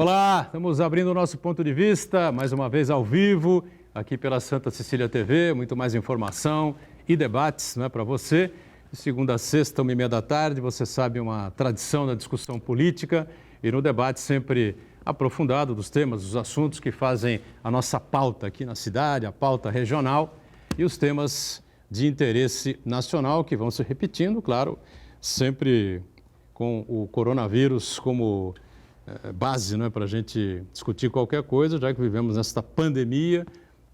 Olá, estamos abrindo o nosso ponto de vista, mais uma vez ao vivo, aqui pela Santa Cecília TV, muito mais informação e debates, não é, para você. De segunda a sexta, 1h30 da tarde, você sabe, uma tradição na discussão política e no debate sempre aprofundado dos temas, dos assuntos que fazem a nossa pauta aqui na cidade, a pauta regional e os temas de interesse nacional que vão se repetindo, claro, sempre com o coronavírus como base, não é, para a gente discutir qualquer coisa, já que vivemos nesta pandemia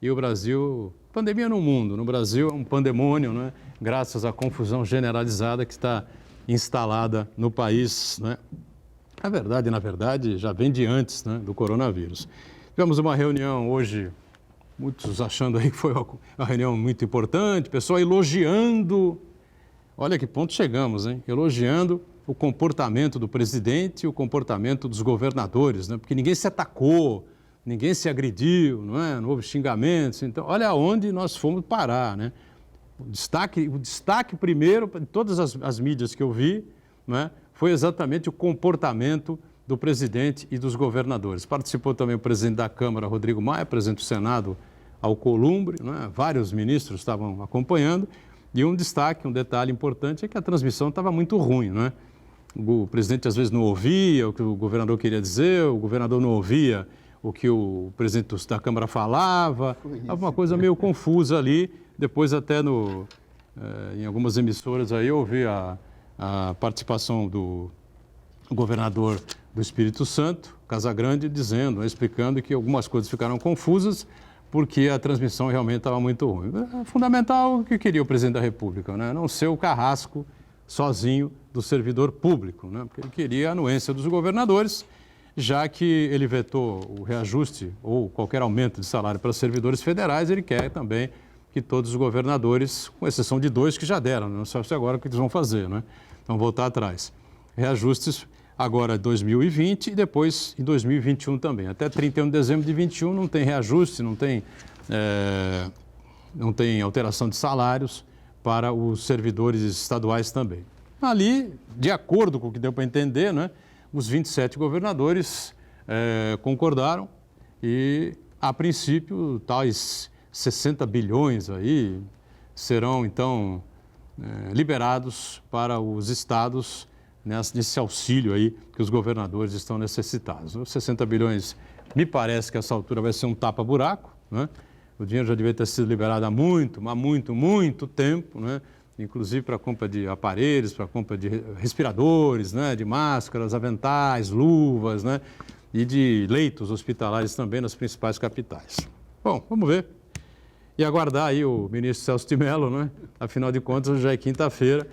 e o Brasil, pandemia no mundo, no Brasil é um pandemônio, não é, graças à confusão generalizada que está instalada no país, não é. Na verdade, já vem de antes, né, do coronavírus. Tivemos uma reunião hoje, muitos achando aí que foi uma reunião muito importante, pessoal elogiando, olha que ponto chegamos, hein? Elogiando o comportamento do presidente e o comportamento dos governadores, né? Porque ninguém se atacou, ninguém se agrediu, não é? Não houve xingamentos. Então, olha aonde nós fomos parar, né? O destaque primeiro, em todas as mídias que eu vi, não é? Foi exatamente o comportamento do presidente e dos governadores. Participou também o presidente da Câmara, Rodrigo Maia, presidente do Senado, Alcolumbre, não é? Vários ministros estavam acompanhando. E um destaque, um detalhe importante é que a transmissão estava muito ruim, não é? O presidente às vezes não ouvia o que o governador queria dizer, o governador não ouvia o que o presidente da Câmara falava. Estava uma coisa meio confusa ali. Depois até em algumas emissoras aí eu ouvi a participação do governador do Espírito Santo, Casagrande, dizendo, explicando que algumas coisas ficaram confusas porque a transmissão realmente estava muito ruim. É fundamental o que queria o presidente da República, né? Não ser o carrasco sozinho do servidor público, né? Porque ele queria a anuência dos governadores, já que ele vetou o reajuste ou qualquer aumento de salário para servidores federais, ele quer também que todos os governadores, com exceção de 2 que já deram, não sei agora o que eles vão fazer, né? Então, voltar atrás. Reajustes agora 2020 e depois em 2021 também. Até 31 de dezembro de 2021 não tem reajuste, não tem alteração de salários para os servidores estaduais também. Ali, de acordo com o que deu para entender, né, os 27 governadores concordaram e, a princípio, tais 60 bilhões aí serão, então, liberados para os estados nesse auxílio aí que os governadores estão necessitados. Os 60 bilhões, me parece que essa altura vai ser um tapa-buraco, né? O dinheiro já devia ter sido liberado há muito tempo, né? Inclusive para a compra de aparelhos, para a compra de respiradores, né? De máscaras, aventais, luvas, né? E de leitos hospitalares também nas principais capitais. Bom, vamos ver. E aguardar aí o ministro Celso de Mello, né? Afinal de contas, já é quinta-feira.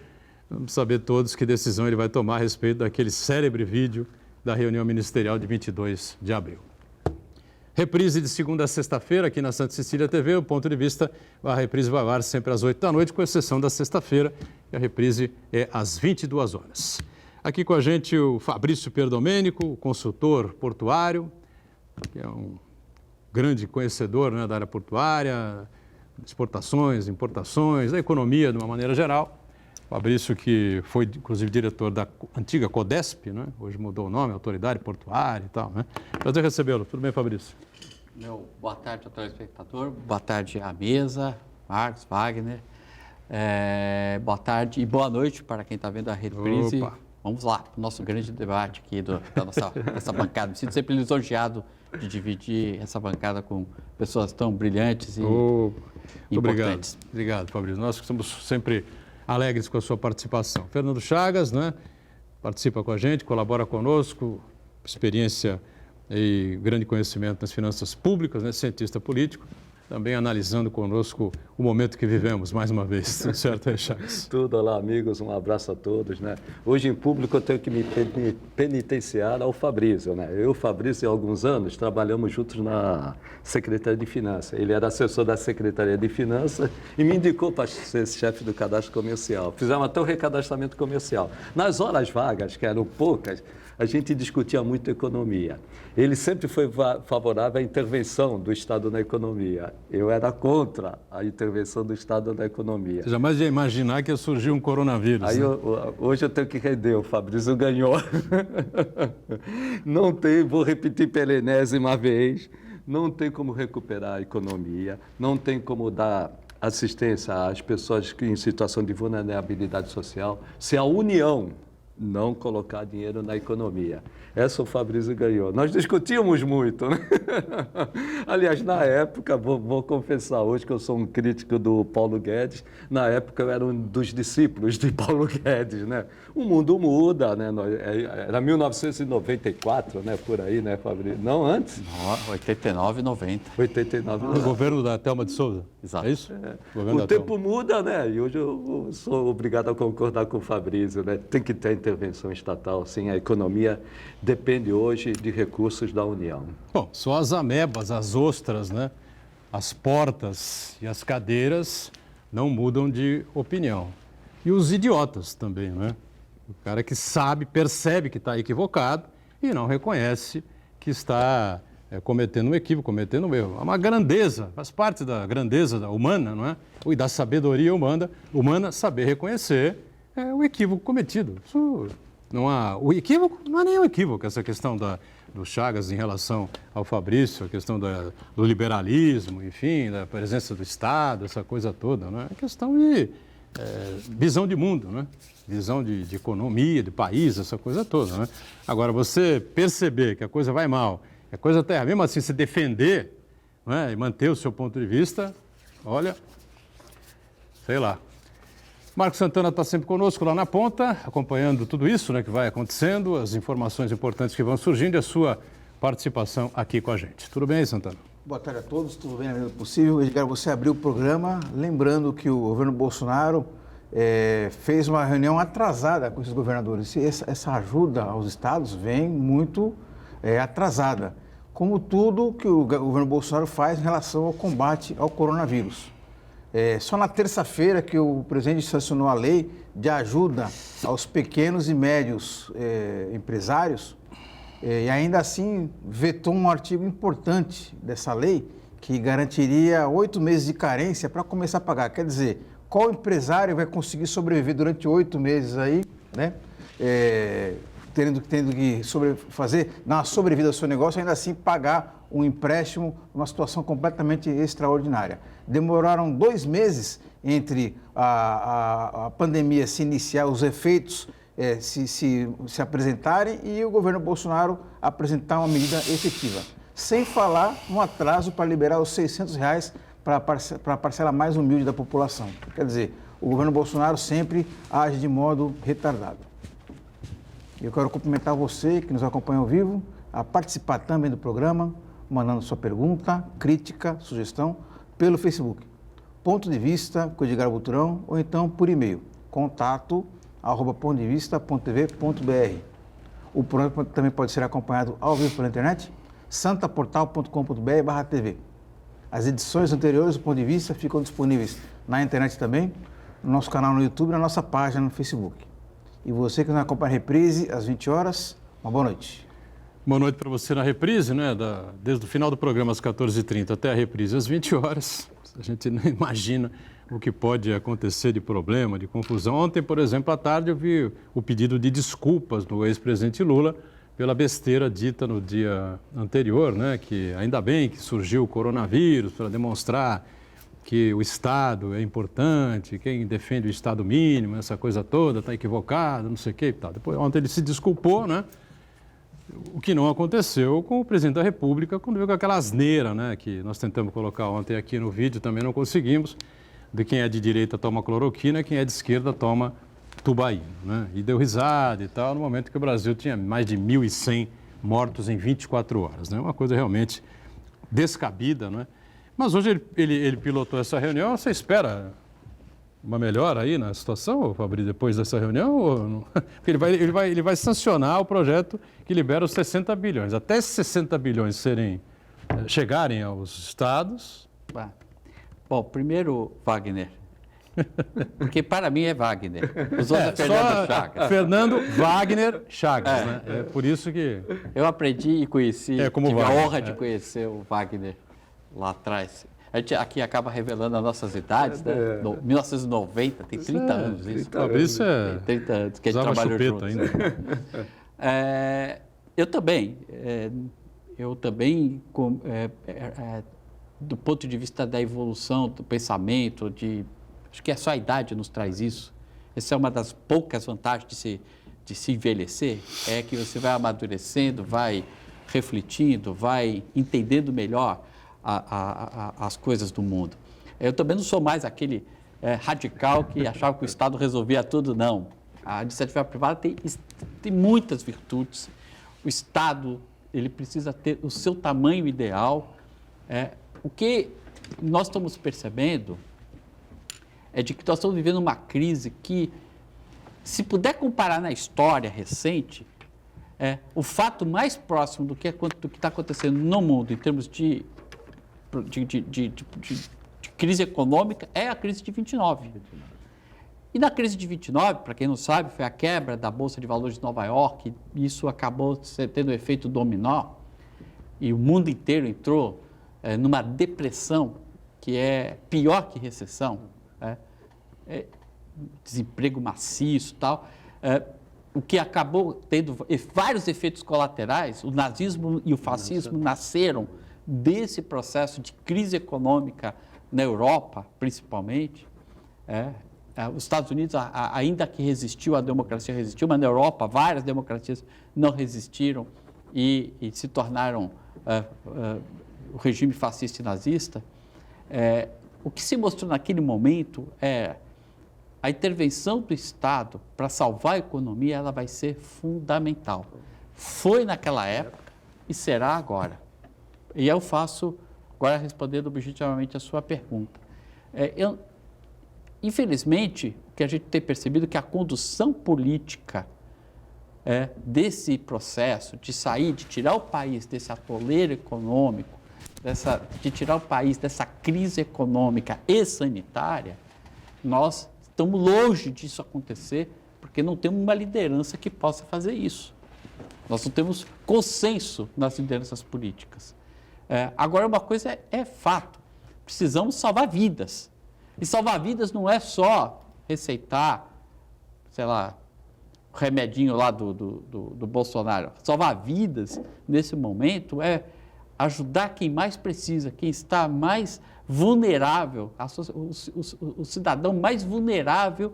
Vamos saber todos que decisão ele vai tomar a respeito daquele célebre vídeo da reunião ministerial de 22 de abril. Reprise de segunda a sexta-feira aqui na Santa Cecília TV. O ponto de vista, a reprise vai ao ar sempre às 8 da noite, com exceção da sexta-feira, e a reprise é às 22 horas. Aqui com a gente o Fabrício Pierdomênico, consultor portuário, que é um grande conhecedor, né, da área portuária, exportações, importações, da economia de uma maneira geral. Fabrício, que foi, inclusive, diretor da antiga Codesp, né? Hoje mudou o nome, Autoridade Portuária e tal, né? Prazer recebê-lo. Tudo bem, Fabrício? Boa tarde ao telespectador, boa tarde à mesa, Marcos, Wagner. Boa tarde e boa noite para quem está vendo a reprise. Opa. Vamos lá, o nosso grande debate aqui da nossa bancada. Me sinto sempre lisonjeado de dividir essa bancada com pessoas tão brilhantes e importantes. Obrigado, Fabrício. Nós estamos sempre alegres com a sua participação. Fernando Chagas, né, participa com a gente, colabora conosco, experiência e grande conhecimento nas finanças públicas, né, cientista político, também analisando conosco o momento que vivemos, mais uma vez. Tudo certo, Chagas? Tudo, olá, amigos, um abraço a todos, né? Hoje, em público, eu tenho que me penitenciar ao Fabrício, né? Eu e o Fabrício, há alguns anos, trabalhamos juntos na Secretaria de Finanças. Ele era assessor da Secretaria de Finanças e me indicou para ser chefe do cadastro comercial. Fizemos até o recadastramento comercial. Nas horas vagas, que eram poucas, a gente discutia muito economia. Ele sempre foi favorável à intervenção do Estado na economia. Eu era contra a intervenção do Estado na economia. Você jamais ia imaginar que ia surgir um coronavírus. Aí né? Hoje eu tenho que render, o Fabrício ganhou. Não tem, vou repetir pela enésima vez, não tem como recuperar a economia, não tem como dar assistência às pessoas em situação de vulnerabilidade social se a União não colocar dinheiro na economia. Essa o Fabrício ganhou. Nós discutíamos muito, né? Aliás, na época, vou confessar hoje que eu sou um crítico do Paulo Guedes, na época eu era um dos discípulos de Paulo Guedes, né? O mundo muda, né? Era 1994, né? Por aí, né, Fabrício? Não, antes? 89, 90. 89, O governo da Thelma de Souza. Exato. É isso? O tempo muda, né? E hoje eu sou obrigado a concordar com o Fabrício, né? Tem que ter intervenção estatal, sim. A economia depende hoje de recursos da União. Bom, só as amebas, as ostras, né? As portas e as cadeiras não mudam de opinião. E os idiotas também, né? O cara que sabe, percebe que está equivocado e não reconhece que está cometendo um equívoco, cometendo um erro. É uma grandeza, faz parte da grandeza humana, não é? E da sabedoria humana saber reconhecer o equívoco cometido. Isso não há, o equívoco não é nem um equívoco, essa questão do Chagas em relação ao Fabrício, a questão do liberalismo, enfim, da presença do Estado, essa coisa toda, não é? É questão de visão de mundo, né? Visão de economia, de país, essa coisa toda, né? Agora, você perceber que a coisa vai mal, que a coisa está errada, mesmo assim se defender, não é? E manter o seu ponto de vista, olha, sei lá. Marcos Santana está sempre conosco lá na ponta, acompanhando tudo isso, né, que vai acontecendo, as informações importantes que vão surgindo e a sua participação aqui com a gente. Tudo bem, Santana? Boa tarde a todos, tudo bem na medida do possível. Edgar, você abriu o programa lembrando que o governo Bolsonaro fez uma reunião atrasada com esses governadores. E essa ajuda aos estados vem muito atrasada, como tudo que o governo Bolsonaro faz em relação ao combate ao coronavírus. Só na terça-feira que o presidente sancionou a lei de ajuda aos pequenos e médios empresários, e ainda assim vetou um artigo importante dessa lei que garantiria 8 meses de carência para começar a pagar. Quer dizer, qual empresário vai conseguir sobreviver durante 8 meses aí, né? Tendo que dar uma sobrevida ao seu negócio, ainda assim pagar um empréstimo, uma situação completamente extraordinária. Demoraram 2 meses entre a pandemia se iniciar, os efeitos se apresentarem e o governo Bolsonaro apresentar uma medida efetiva. Sem falar no atraso para liberar os R$600 para a parcela mais humilde da população. Quer dizer, o governo Bolsonaro sempre age de modo retardado. Eu quero cumprimentar você que nos acompanha ao vivo, a participar também do programa, mandando sua pergunta, crítica, sugestão, pelo Facebook. Ponto de Vista com Edgar Butrão, ou então por e-mail, contato@pontodevista.tv.br. O programa também pode ser acompanhado ao vivo pela internet, santaportal.com.br/tv. As edições anteriores do Ponto de Vista ficam disponíveis na internet também, no nosso canal no YouTube e na nossa página no Facebook. E você que nos acompanha a reprise às 20 horas, uma boa noite. Boa noite para você na reprise, né? Desde o final do programa às 14h30 até a reprise às 20 horas. A gente não imagina o que pode acontecer de problema, de confusão. Ontem, por exemplo, à tarde, eu vi o pedido de desculpas do ex-presidente Lula pela besteira dita no dia anterior, né? Que ainda bem que surgiu o coronavírus para demonstrar que o Estado é importante, quem defende o Estado mínimo, essa coisa toda, está equivocado, não sei o que e tal. Depois, ontem ele se desculpou, né? O que não aconteceu com o presidente da República quando veio com aquela asneira, né? Que nós tentamos colocar ontem aqui no vídeo, também não conseguimos, de quem é de direita toma cloroquina, quem é de esquerda toma tubaína, né? E deu risada e tal, no momento que o Brasil tinha mais de 1.100 mortos em 24 horas, né? Uma coisa realmente descabida, né? Mas hoje ele pilotou essa reunião. Você espera uma melhora aí na situação, Fabrício, depois dessa reunião? Ou não? Porque ele vai sancionar o projeto que libera os 60 bilhões. Até esses 60 bilhões chegarem aos estados... Bom, primeiro, Wagner, Porque para mim é Wagner. Os outros é Fernando Chagas. Fernando Wagner Chagas, né? É por isso que... Eu aprendi e conheci, como tive a Wagner, honra de conhecer o Wagner lá atrás. A gente aqui acaba revelando as nossas idades, né? 1990, tem 30 anos isso. Fabrício Tem 30 anos que a gente usava trabalhou chupeta juntos. ainda. Eu também, do ponto de vista da evolução do pensamento, acho que só a idade nos traz isso. Essa é uma das poucas vantagens de se envelhecer, é que você vai amadurecendo, vai refletindo, vai entendendo melhor as coisas do mundo. Eu também não sou mais aquele radical que achava que o Estado resolvia tudo, não. A iniciativa privada tem muitas virtudes. O Estado, ele precisa ter o seu tamanho ideal. O que nós estamos percebendo é de que nós estamos vivendo uma crise que, se puder comparar na história recente, o fato mais próximo do que está acontecendo no mundo em termos de crise econômica é a crise de 29. E na crise de 29, para quem não sabe, foi a quebra da Bolsa de Valores de Nova York, e isso acabou tendo um efeito dominó, e o mundo inteiro entrou numa depressão que é pior que recessão, desemprego maciço e tal, o que acabou tendo vários efeitos colaterais. O nazismo e o fascismo nasceram desse processo de crise econômica na Europa, principalmente. Os Estados Unidos, ainda que resistiu, a democracia resistiu, mas na Europa várias democracias não resistiram e se tornaram o regime fascista e nazista. O que se mostrou naquele momento é a intervenção do Estado para salvar a economia, ela vai ser fundamental. Foi naquela época e será agora. E eu faço, agora respondendo objetivamente a sua pergunta. Infelizmente, o que a gente tem percebido é que a condução política desse processo de sair, de tirar o país desse atoleiro econômico, de tirar o país dessa crise econômica e sanitária, nós estamos longe disso acontecer, porque não temos uma liderança que possa fazer isso. Nós não temos consenso nas lideranças políticas. Agora, uma coisa é fato, precisamos salvar vidas. E salvar vidas não é só receitar, sei lá, o remedinho lá do Bolsonaro. Salvar vidas, nesse momento, é ajudar quem mais precisa, quem está mais vulnerável, o cidadão mais vulnerável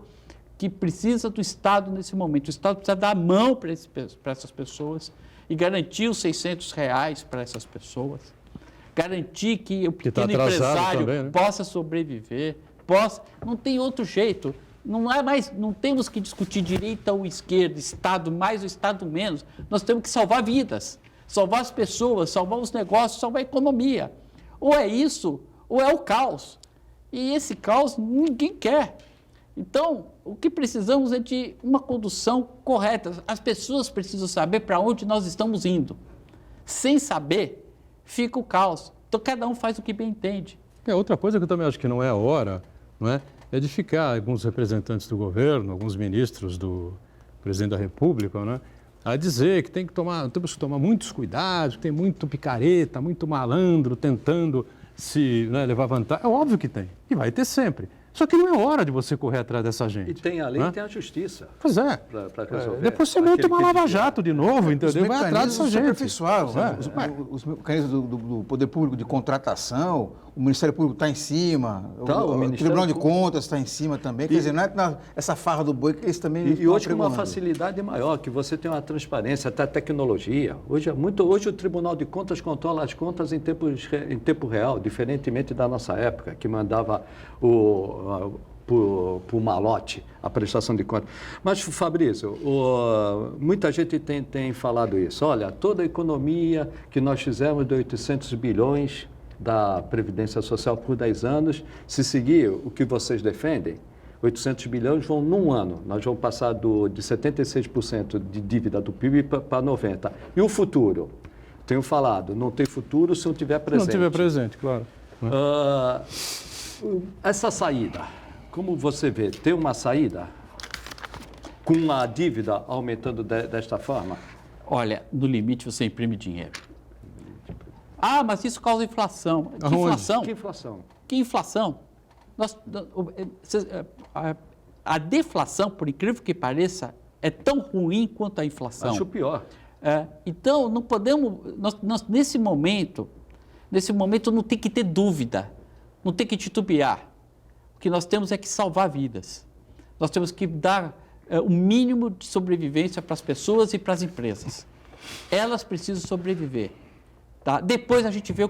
que precisa do Estado nesse momento. O Estado precisa dar a mão para essas pessoas e garantir os R$600 para essas pessoas. Garantir que o pequeno empresário também, né? Possa sobreviver, não tem outro jeito. Não temos que discutir direita ou esquerda, Estado mais ou Estado menos. Nós temos que salvar vidas, salvar as pessoas, salvar os negócios, salvar a economia. Ou é isso, ou é o caos. E esse caos ninguém quer. Então, o que precisamos é de uma condução correta. As pessoas precisam saber para onde nós estamos indo. Sem saber, fica o caos. Então, cada um faz o que bem entende. Outra coisa que eu também acho que não é a hora, não é? É de ficar alguns representantes do governo, alguns ministros do presidente da República, né, a dizer que temos que tomar muitos cuidados, que tem muito picareta, muito malandro tentando se levar vantagem. É óbvio que tem, e vai ter sempre. Só que não é hora de você correr atrás dessa gente. E tem a lei, né? e tem a justiça. Pois é. Para resolver. Depois você monta uma lava-jato de novo, entendeu? Vai atrás dessa gente. Os mecanismos do poder público de contratação, o Ministério Público está em cima, o Tribunal de Contas está em cima também. Quer dizer, não é essa farra do boi que eles também E hoje com uma facilidade maior, que você tem uma transparência, até a tecnologia. Hoje o Tribunal de Contas controla as contas em tempo real, diferentemente da nossa época, que mandava por malote a prestação de contas. Mas, Fabrício, muita gente tem falado isso. Olha, toda a economia que nós fizemos de 800 bilhões da Previdência Social por 10 anos, se seguir o que vocês defendem, 800 bilhões vão num ano. Nós vamos passar de 76% de dívida do PIB para 90%. E o futuro? Tenho falado, não tem futuro se não tiver presente. Não tiver presente, claro. Essa saída, como você vê, tem uma saída com a dívida aumentando desta forma? Olha, no limite você imprime dinheiro. Ah, mas isso causa inflação. Que inflação? Que inflação? Que inflação? A deflação, por incrível que pareça, é tão ruim quanto a inflação. Acho pior. Então, não podemos, nesse momento não tem que ter dúvida, não tem que titubear. O que nós temos é que salvar vidas. Nós temos que dar o mínimo de sobrevivência para as pessoas e para as empresas. Elas precisam sobreviver. Tá? Depois a gente vê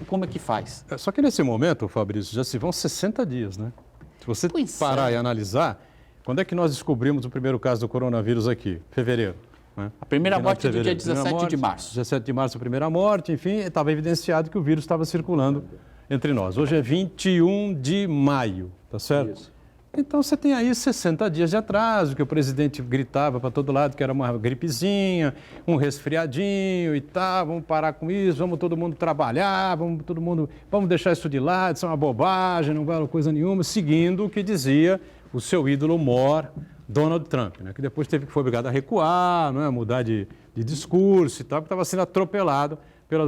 como é que faz. Só que nesse momento, Fabrício, já se vão 60 dias, né? Se você parar e analisar, quando é que nós descobrimos o primeiro caso do coronavírus aqui? Fevereiro. Né? A primeira morte é do dia 17 de março. 17 de março, a primeira morte, enfim, estava evidenciado que o vírus estava circulando entre nós. Hoje é 21 de maio, tá certo? Isso. Então você tem aí 60 dias de atraso, que o presidente gritava para todo lado que era uma gripezinha, um resfriadinho e tal, vamos parar com isso, vamos todo mundo trabalhar, vamos deixar isso de lado, isso é uma bobagem, não vale coisa nenhuma, seguindo o que dizia o seu ídolo mor, Donald Trump, né, que depois foi obrigado a recuar, não é, mudar de discurso e tal, porque estava sendo atropelado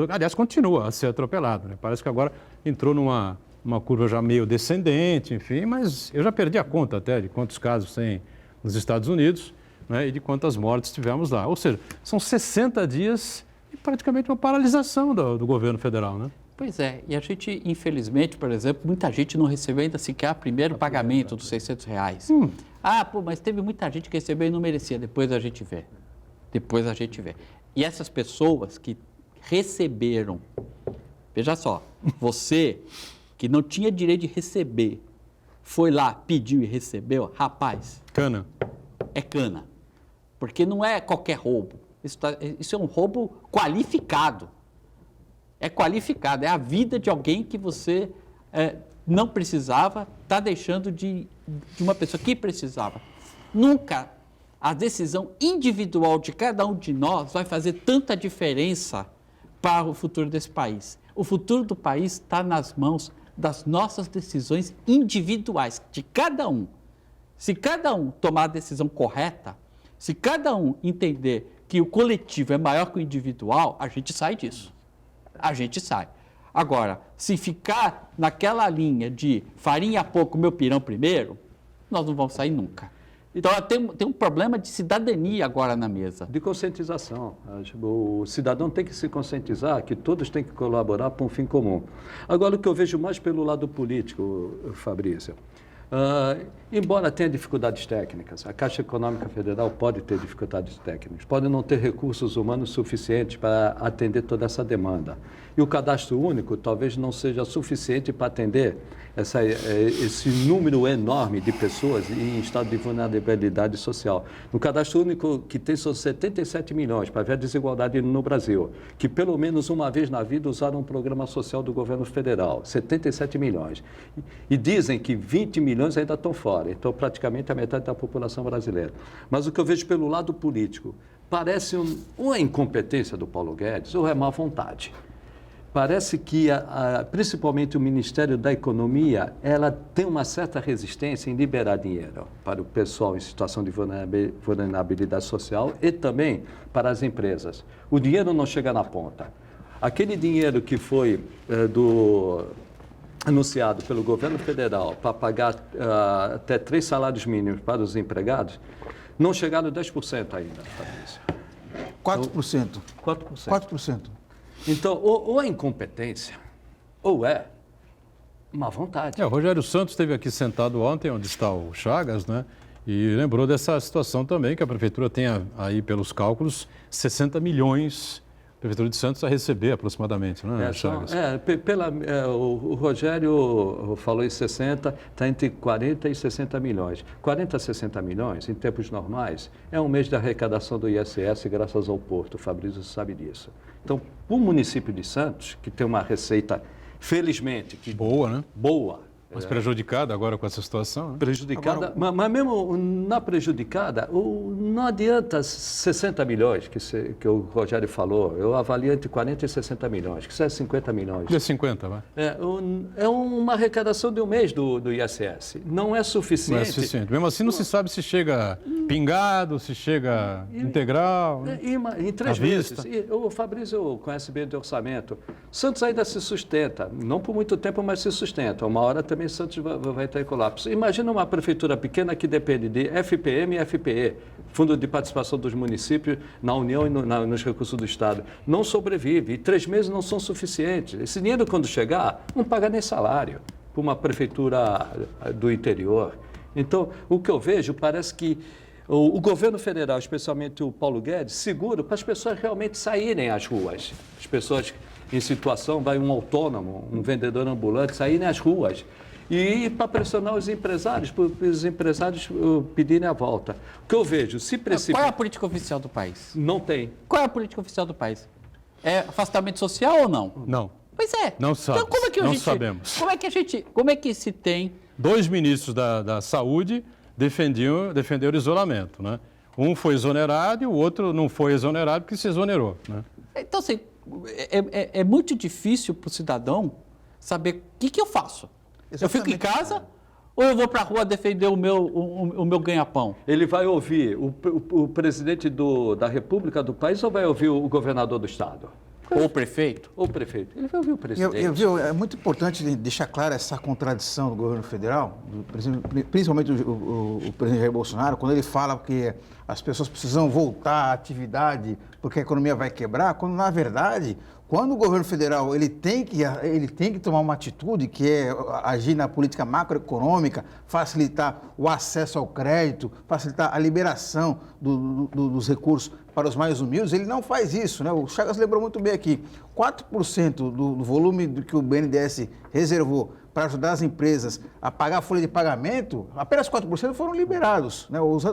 aliás, continua a ser atropelado, né? Parece que agora entrou numa curva já meio descendente, enfim, mas eu já perdi a conta até de quantos casos tem nos Estados Unidos, né, e de quantas mortes tivemos lá. Ou seja, são 60 dias e praticamente uma paralisação do governo federal, né? Pois é, e a gente, infelizmente, por exemplo, muita gente não recebeu ainda sequer o primeiro pagamento dos R$600. Mas teve muita gente que recebeu e não merecia, depois a gente vê. E essas pessoas que receberam, veja só, você que não tinha direito de receber, foi lá, pediu e recebeu, rapaz. Cana. É cana. Porque não é qualquer roubo. Isso é um roubo qualificado. É qualificado, é a vida de alguém que você não precisava, está deixando de uma pessoa que precisava. Nunca a decisão individual de cada um de nós vai fazer tanta diferença para o futuro desse país. O futuro do país está nas mãos das nossas decisões individuais, de cada um. Se cada um tomar a decisão correta, se cada um entender que o coletivo é maior que o individual, a gente sai disso. A gente sai. Agora, se ficar naquela linha de farinha pouco, meu pirão primeiro, nós não vamos sair nunca. Então, tem um problema de cidadania agora na mesa. De conscientização. O cidadão tem que se conscientizar que todos têm que colaborar para um fim comum. Agora, o que eu vejo mais pelo lado político, Fabrício, embora tenha dificuldades técnicas, a Caixa Econômica Federal pode ter dificuldades técnicas, pode não ter recursos humanos suficientes para atender toda essa demanda. E o cadastro único talvez não seja suficiente para atender esse número enorme de pessoas em estado de vulnerabilidade social. No cadastro único que tem são 77 milhões, para ver a desigualdade no Brasil, que pelo menos uma vez na vida usaram um programa social do governo federal, 77 milhões. E dizem que 20 milhões ainda estão fora, então praticamente a metade da população brasileira. Mas o que eu vejo pelo lado político, parece ou a incompetência do Paulo Guedes ou é má vontade. Parece que, principalmente o Ministério da Economia, ela tem uma certa resistência em liberar dinheiro para o pessoal em situação de vulnerabilidade social e também para as empresas. O dinheiro não chega na ponta. Aquele dinheiro que foi anunciado pelo governo federal para pagar até 3 salários mínimos para os empregados, não chegaram a 10% ainda, Fabrício. 4%. 4%. 4%. Então, ou é incompetência, ou é má vontade. O Rogério Santos esteve aqui sentado ontem, onde está o Chagas, né? E lembrou dessa situação também, que a Prefeitura tem aí, pelos cálculos, 60 milhões, a Prefeitura de Santos a receber aproximadamente, né, Chagas? O Rogério falou em 60, está entre 40 e 60 milhões. 40 a 60 milhões, em tempos normais, é um mês de arrecadação do ISS graças ao Porto, o Fabrício sabe disso. Então, o município de Santos, que tem uma receita, felizmente... Boa, né? Boa. Mas prejudicada agora com essa situação, né? Prejudicada, mas mesmo na prejudicada, não adianta 60 milhões que o Rogério falou. Eu avalio entre 40 e 60 milhões, que isso é 50 milhões. De 50, vai. É uma arrecadação de um mês do ISS. Não é suficiente. Não é suficiente. Mesmo assim, não se sabe se chega pingado, se chega integral. Né? Em 3 meses. O Fabrício conhece bem de orçamento. Santos ainda se sustenta, não por muito tempo, mas se sustenta. Uma hora também Santos vai estar em colapso. Imagina uma prefeitura pequena que depende de FPM e FPE, Fundo de Participação dos Municípios, na União e nos recursos do Estado. Não sobrevive. E 3 meses não são suficientes. Esse dinheiro, quando chegar, não paga nem salário para uma prefeitura do interior. Então, o que eu vejo, parece que o governo federal, especialmente o Paulo Guedes, segura para as pessoas realmente saírem às ruas. As pessoas em situação, vai um autônomo, um vendedor ambulante, saírem às ruas. E para pressionar os empresários, para os empresários pedirem a volta. O que eu vejo, se precipita... Qual é a política oficial do país? Não tem. Qual é a política oficial do país? É afastamento social ou não? Não. Pois é. Não sabe. Então, como é que não sabemos. Como é que se tem... 2 ministros da Saúde defenderam o isolamento, né? Um foi exonerado e o outro não foi exonerado porque se exonerou, né? Então, assim, é muito difícil para o cidadão saber o que eu faço. Eu fico em casa ou eu vou para a rua defender o meu ganha-pão? Ele vai ouvir o presidente da República do país ou vai ouvir o governador do Estado? Ou o prefeito? Ou o prefeito. Ele vai ouvir o presidente. É muito importante deixar clara essa contradição do governo federal, principalmente o presidente Jair Bolsonaro, quando ele fala que as pessoas precisam voltar à atividade porque a economia vai quebrar, quando, na verdade, quando o governo federal ele tem que tomar uma atitude, que é agir na política macroeconômica, facilitar o acesso ao crédito, facilitar a liberação dos recursos para os mais humildes, ele não faz isso, né? O Chagas lembrou muito bem aqui, 4% do volume que o BNDES reservou para ajudar as empresas a pagar a folha de pagamento, apenas 4% foram liberados, né? Os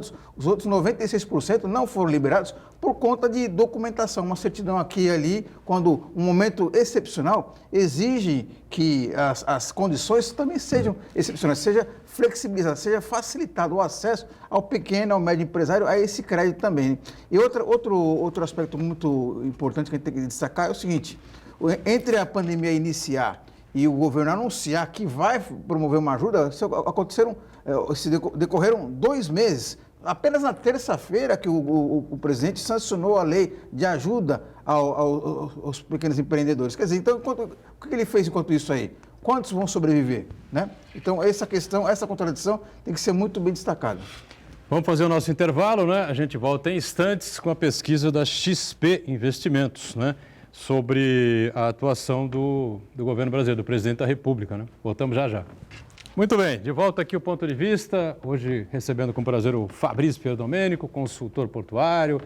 outros 96% não foram liberados por conta de documentação, uma certidão aqui e ali, quando um momento excepcional exige que as condições também sejam excepcionais, seja flexibilizado, seja facilitado o acesso ao pequeno, ao médio empresário, a esse crédito também. E outro aspecto muito importante que a gente tem que destacar é o seguinte, entre a pandemia iniciar e o governo anunciar que vai promover uma ajuda, decorreram 2 meses. Apenas na terça-feira que o presidente sancionou a lei de ajuda aos pequenos empreendedores. Quer dizer, então, o que ele fez enquanto isso aí? Quantos vão sobreviver? Né? Então, essa contradição tem que ser muito bem destacada. Vamos fazer o nosso intervalo, né? A gente volta em instantes com a pesquisa da XP Investimentos, né? Sobre a atuação do governo brasileiro, do presidente da República, né? Voltamos já já. Muito bem, de volta aqui o Ponto de Vista, hoje recebendo com prazer o Fabrício Pierdomênico, consultor portuário,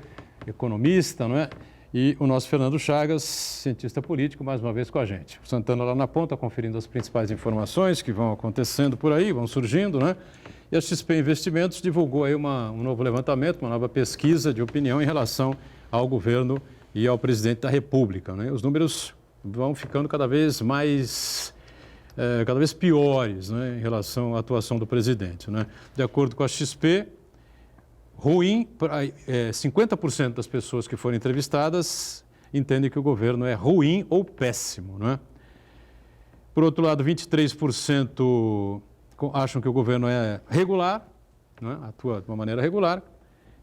economista, não é? E o nosso Fernando Chagas, cientista político, mais uma vez com a gente. O Santana lá na ponta, conferindo as principais informações que vão acontecendo por aí, vão surgindo, né? E a XP Investimentos divulgou aí um novo levantamento, uma nova pesquisa de opinião em relação ao governo e ao presidente da República, né? Os números vão ficando cada vez piores, né, em relação à atuação do presidente, né? De acordo com a XP, 50% das pessoas que foram entrevistadas entendem que o governo é ruim ou péssimo, né? Por outro lado, 23% acham que o governo é regular, né, atua de uma maneira regular,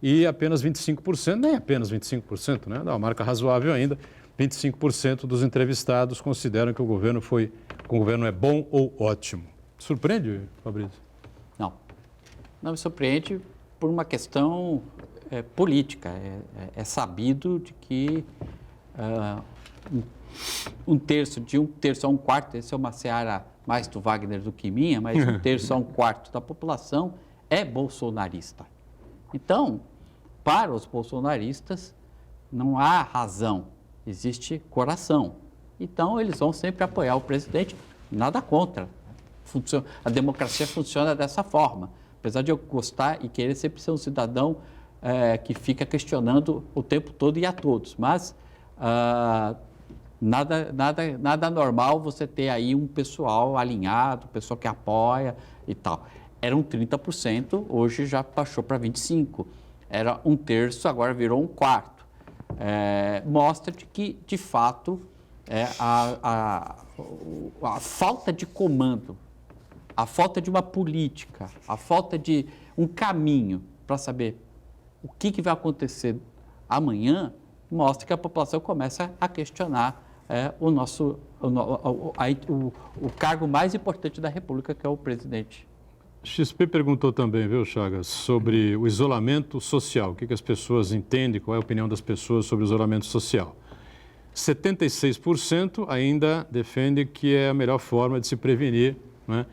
e apenas 25%, nem apenas 25%, né, dá uma marca razoável ainda, 25% dos entrevistados consideram que o governo é bom ou ótimo. Surpreende, Fabrício? Não. Não me surpreende por uma questão política. É sabido de que um terço a um quarto, essa é uma seara mais do Wagner do que minha, mas 1/3 a 1/4 da população é bolsonarista. Então, para os bolsonaristas, não há razão, existe coração. Então, eles vão sempre apoiar o presidente, nada contra. A democracia funciona dessa forma. Apesar de eu gostar e querer sempre ser um cidadão que fica questionando o tempo todo e a todos. Mas Nada normal você ter aí um pessoal alinhado, pessoal que apoia e tal. Eram 30%, hoje já baixou para 25%. Era 1/3, agora virou 1/4. Mostra que, de fato, a falta de comando, a falta de uma política, a falta de um caminho para saber o que vai acontecer amanhã, mostra que a população começa a questionar o cargo mais importante da República, que é o presidente. XP perguntou também, viu, Chagas, sobre o isolamento social. O que as pessoas entendem, qual é a opinião das pessoas sobre o isolamento social. 76% ainda defende que é a melhor forma de se prevenir, né,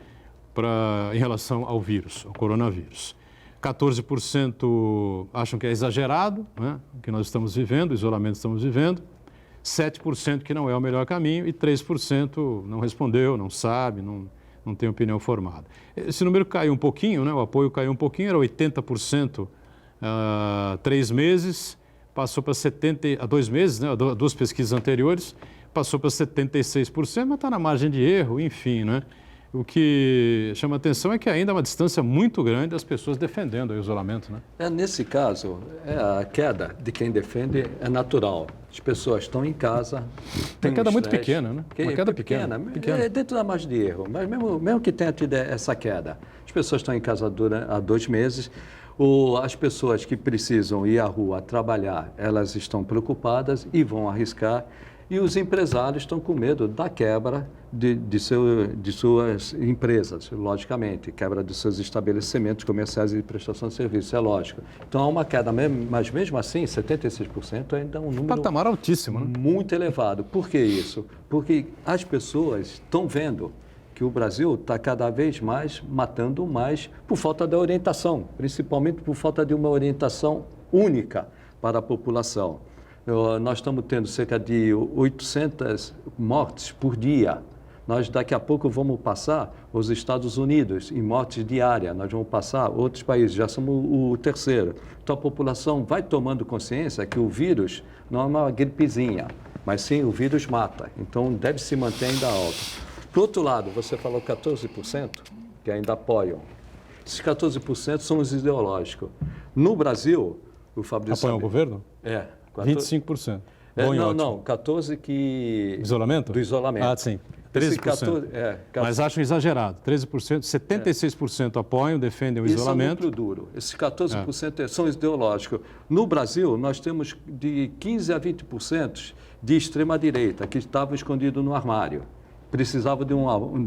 em relação ao vírus, ao coronavírus. 14% acham que é exagerado, né, o que nós estamos vivendo, o isolamento que estamos vivendo. 7% que não é o melhor caminho e 3% não respondeu, não sabe, não tem opinião formada. Esse número caiu um pouquinho, né? O apoio caiu um pouquinho, era 80% há 3 meses, passou para 70%, há 2 meses, né? 2 pesquisas anteriores, passou para 76%, mas está na margem de erro, enfim, né? O que chama atenção é que ainda há uma distância muito grande das pessoas defendendo o isolamento, né? Nesse caso, a queda de quem defende é natural. As pessoas estão em casa. Uma queda muito pequena, né? Uma queda pequena. É dentro da margem de erro. Mas mesmo que tenha tido essa queda, as pessoas estão em casa há 2 meses. As pessoas que precisam ir à rua trabalhar, elas estão preocupadas e vão arriscar. E os empresários estão com medo da quebra de suas empresas, logicamente, quebra de seus estabelecimentos comerciais e de prestação de serviços, é lógico. Então, há uma queda, mas mesmo assim, 76% ainda é um número... Patamar altíssimo, né? Muito elevado. Por que isso? Porque as pessoas estão vendo que o Brasil está cada vez mais matando mais por falta da orientação, principalmente por falta de uma orientação única para a população. Nós estamos tendo cerca de 800 mortes por dia. Nós daqui a pouco vamos passar os Estados Unidos em mortes diárias. Nós vamos passar outros países, já somos o 3º. Então a população vai tomando consciência que o vírus não é uma gripezinha, mas sim o vírus mata. Então deve se manter ainda alto. Por outro lado, você falou 14% que ainda apoiam. Esses 14% são os ideológicos. No Brasil, o Fabrício... Apoiam o governo? 25%. Bom e ótimo. Não, 14% que... Isolamento? Do isolamento. Ah, sim. 13%. Mas acham exagerado. 13%, 76% apoiam, defendem o isolamento. Isso é um núcleo duro. Esses 14% são ideológicos. No Brasil, nós temos de 15% a 20% de extrema-direita, que estavam escondidos no armário. Precisavam de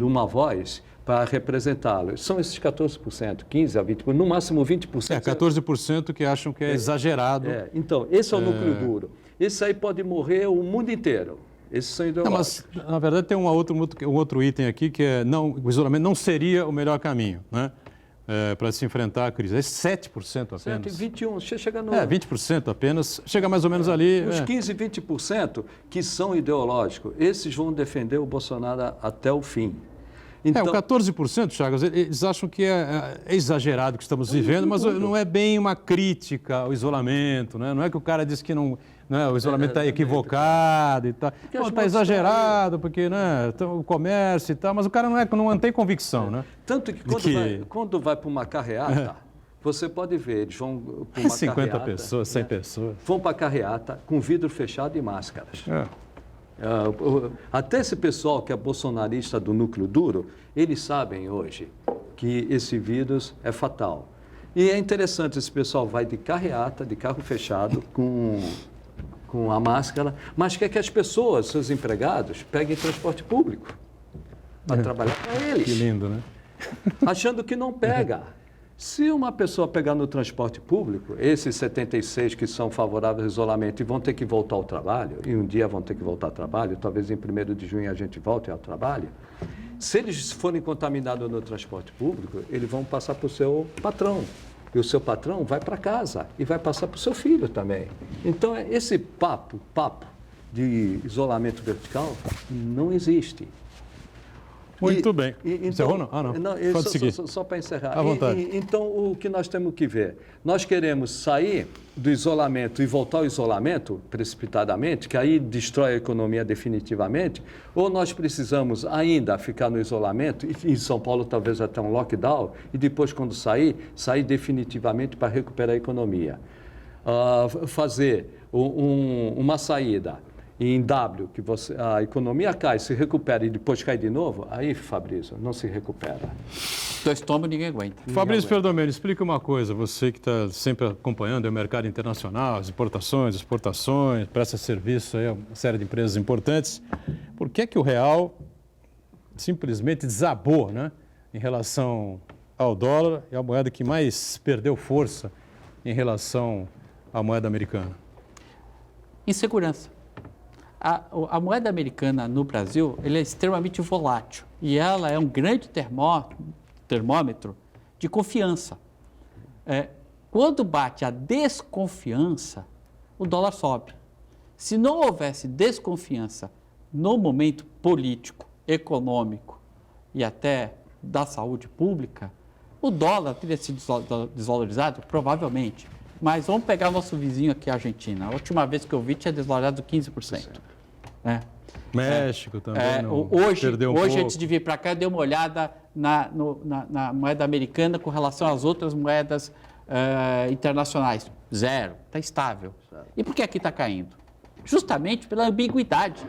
uma voz para representá-los. São esses 14%, 15% a 20%, no máximo 20%. 14% que acham que é exagerado. Então, esse é o núcleo duro. Esse aí pode morrer o mundo inteiro. Esses são ideológicos. Mas, na verdade, tem um outro item aqui que é o isolamento não seria o melhor caminho, né? Para se enfrentar a crise. É 7% apenas. 21%, chega no... 20% apenas, chega mais ou menos ali. Os 15%, 20% que são ideológicos, esses vão defender o Bolsonaro até o fim. Então, o 14%, Chagas, eles acham que é exagerado o que estamos vivendo, mas não é bem uma crítica ao isolamento, né? Não é que o cara diz que o isolamento está equivocado e tal. Está exagerado, porque o comércio e tal, mas o cara não tem convicção, né? Tanto que quando vai para uma carreata, você pode ver, eles vão para uma 50 pessoas, 100 pessoas. Vão para a carreata com vidro fechado e máscaras. Até esse pessoal que é bolsonarista do núcleo duro, eles sabem hoje que esse vírus é fatal. E é interessante, esse pessoal vai de carreata, de carro fechado, com a máscara, mas quer que as pessoas, seus empregados, peguem transporte público para trabalhar para eles. Que lindo, né? Achando que não pega. Se uma pessoa pegar no transporte público, esses 76 que são favoráveis ao isolamento e vão ter que voltar ao trabalho, e um dia vão ter que voltar ao trabalho, talvez em 1º de junho a gente volte ao trabalho, se eles forem contaminados no transporte público, eles vão passar para o seu patrão. E o seu patrão vai para casa e vai passar para o seu filho também. Então, esse papo de isolamento vertical não existe. Muito bem. Encerrou, não? Ah, não. Pode seguir. Só para encerrar. À vontade. Então, o que nós temos que ver? Nós queremos sair do isolamento e voltar ao isolamento precipitadamente, que aí destrói a economia definitivamente, ou nós precisamos ainda ficar no isolamento, e em São Paulo talvez até um lockdown, e depois, quando sair definitivamente para recuperar a economia. Fazer uma saída em W, que a economia cai, se recupera e depois cai de novo, aí, Fabrício, não se recupera. Dois tombos ninguém aguenta. Fabrício Perdomelo, explica uma coisa, você que está sempre acompanhando o mercado internacional, as importações, exportações, presta serviço aí a uma série de empresas importantes, por que é que o real simplesmente desabou, né, em relação ao dólar e a moeda que mais perdeu força em relação à moeda americana? Insegurança. A moeda americana no Brasil ela é extremamente volátil e ela é um grande termômetro de confiança. Quando bate a desconfiança, o dólar sobe. Se não houvesse desconfiança no momento político, econômico e até da saúde pública, o dólar teria sido desvalorizado? Provavelmente. Mas vamos pegar o nosso vizinho aqui, a Argentina. A última vez que eu vi tinha desvalorizado 15%. México também perdeu um pouco. Antes de vir para cá, eu dei uma olhada na moeda americana com relação às outras moedas internacionais. Zero, está estável. E por que aqui está caindo? Justamente pela ambiguidade,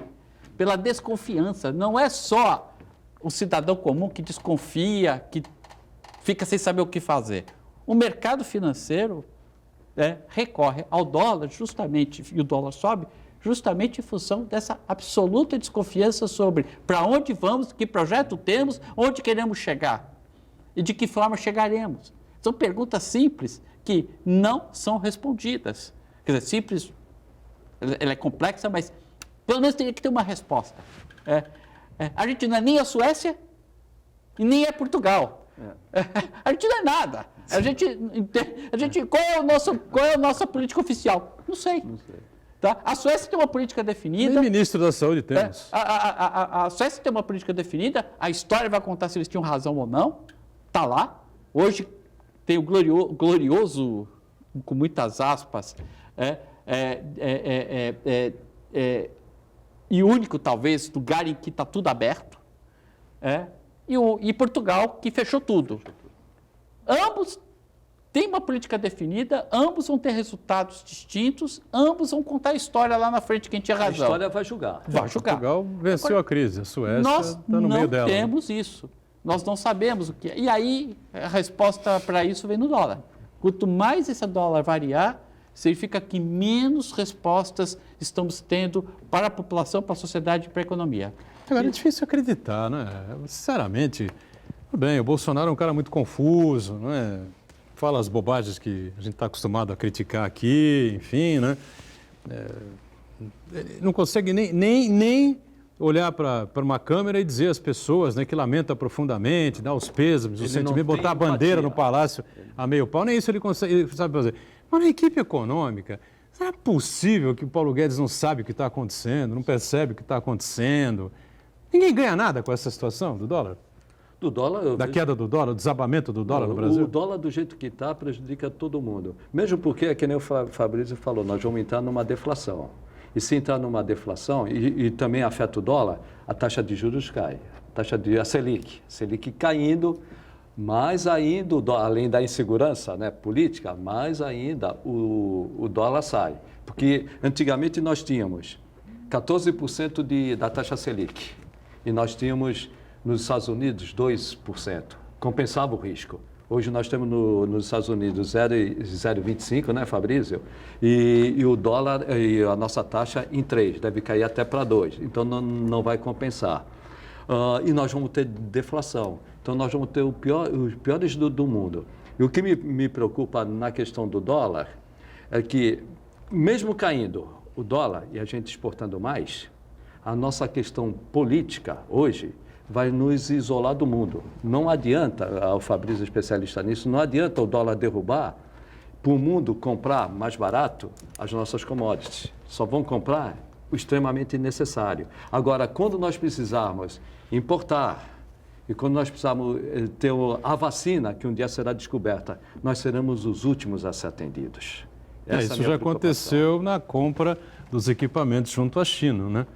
pela desconfiança. Não é só o cidadão comum que desconfia, que fica sem saber o que fazer. O mercado financeiro recorre ao dólar justamente, e o dólar sobe, justamente em função dessa absoluta desconfiança sobre para onde vamos, que projeto temos, onde queremos chegar e de que forma chegaremos. São perguntas simples que não são respondidas. Quer dizer, simples, ela é complexa, mas pelo menos teria que ter uma resposta. A gente não é nem a Suécia e nem é Portugal. A gente não é nada. A gente qual é a nossa política oficial? Não sei. Tá? A Suécia tem uma política definida. Nem ministro da Saúde temos. A Suécia tem uma política definida, a história vai contar se eles tinham razão ou não. Está lá. Hoje tem o glorioso, com muitas aspas, e único, talvez, lugar em que está tudo aberto. E Portugal, que fechou tudo. Ambos têm uma política definida, ambos vão ter resultados distintos, ambos vão contar a história lá na frente, quem tinha razão. A história vai julgar. Vai julgar. Portugal venceu a crise, a Suécia está no meio dela. Nós não temos isso. Nós não sabemos o que é. E aí, a resposta para isso vem no dólar. Quanto mais esse dólar variar, significa que menos respostas estamos tendo para a população, para a sociedade e para a economia. Agora, é difícil acreditar, né? Sinceramente, tudo bem, o Bolsonaro é um cara muito confuso, não é? Fala as bobagens que a gente está acostumado a criticar aqui, enfim, né? Não consegue nem olhar para uma câmera e dizer às pessoas, né, que lamenta profundamente, dar os pêsames, o sentimento, botar a bandeira no palácio a meio pau, nem isso ele consegue, sabe fazer. Mas na equipe econômica, será possível que o Paulo Guedes não sabe o que está acontecendo, não percebe o que está acontecendo? Ninguém ganha nada com essa situação do dólar? Do dólar, da queda do dólar, do desabamento do dólar no Brasil? O dólar, do jeito que está, prejudica todo mundo. Mesmo porque, que nem o Fabrício falou, nós vamos entrar numa deflação. E se entrar numa deflação, e também afeta o dólar, a taxa de juros cai. A Selic caindo, mais ainda, além da insegurança, né, política, mais ainda o dólar sai. Porque antigamente nós tínhamos 14% da taxa Selic. E nós tínhamos nos Estados Unidos 2%. Compensava o risco. Hoje nós temos nos Estados Unidos 0,25, né, Fabrício? E o dólar, e a nossa taxa em 3, deve cair até para 2. Então não vai compensar. E nós vamos ter deflação. Então nós vamos ter os piores do mundo. E o que me preocupa na questão do dólar é que, mesmo caindo o dólar e a gente exportando mais, a nossa questão política hoje vai nos isolar do mundo. Não adianta, o Fabrício é especialista nisso, não adianta o dólar derrubar para o mundo comprar mais barato as nossas commodities. Só vão comprar o extremamente necessário. Agora, quando nós precisarmos importar E quando nós precisarmos ter a vacina, que um dia será descoberta, nós seremos os últimos a ser atendidos. Essa é a Isso minha já preocupação. aconteceu na compra dos equipamentos junto à China, né?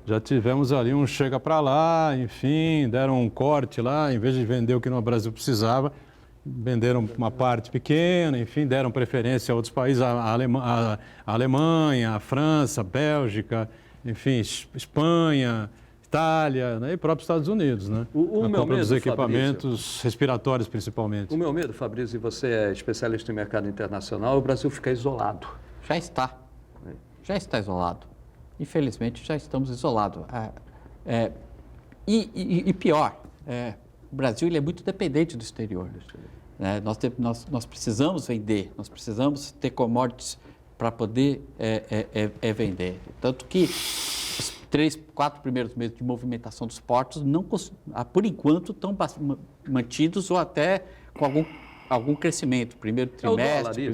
Já tivemos ali um chega para lá, enfim, deram um corte lá, em vez de vender o que no Brasil precisava, venderam uma parte pequena, enfim, deram preferência a outros países, a Alemanha, a França, a Bélgica, enfim, Espanha, Itália, né? E próprios Estados Unidos, né? O Na meu compra dos medo, equipamentos respiratórios, principalmente. O meu medo, Fabrício, e você é especialista em mercado internacional, é o Brasil ficar isolado. Já está. Já está isolado. Infelizmente, já estamos isolados. E pior, o Brasil ele é muito dependente do exterior. Nós precisamos vender, nós precisamos ter commodities para poder vender. Tanto que os 3, 4 primeiros meses de movimentação dos portos, por enquanto, estão mantidos ou até com algum crescimento. Primeiro trimestre,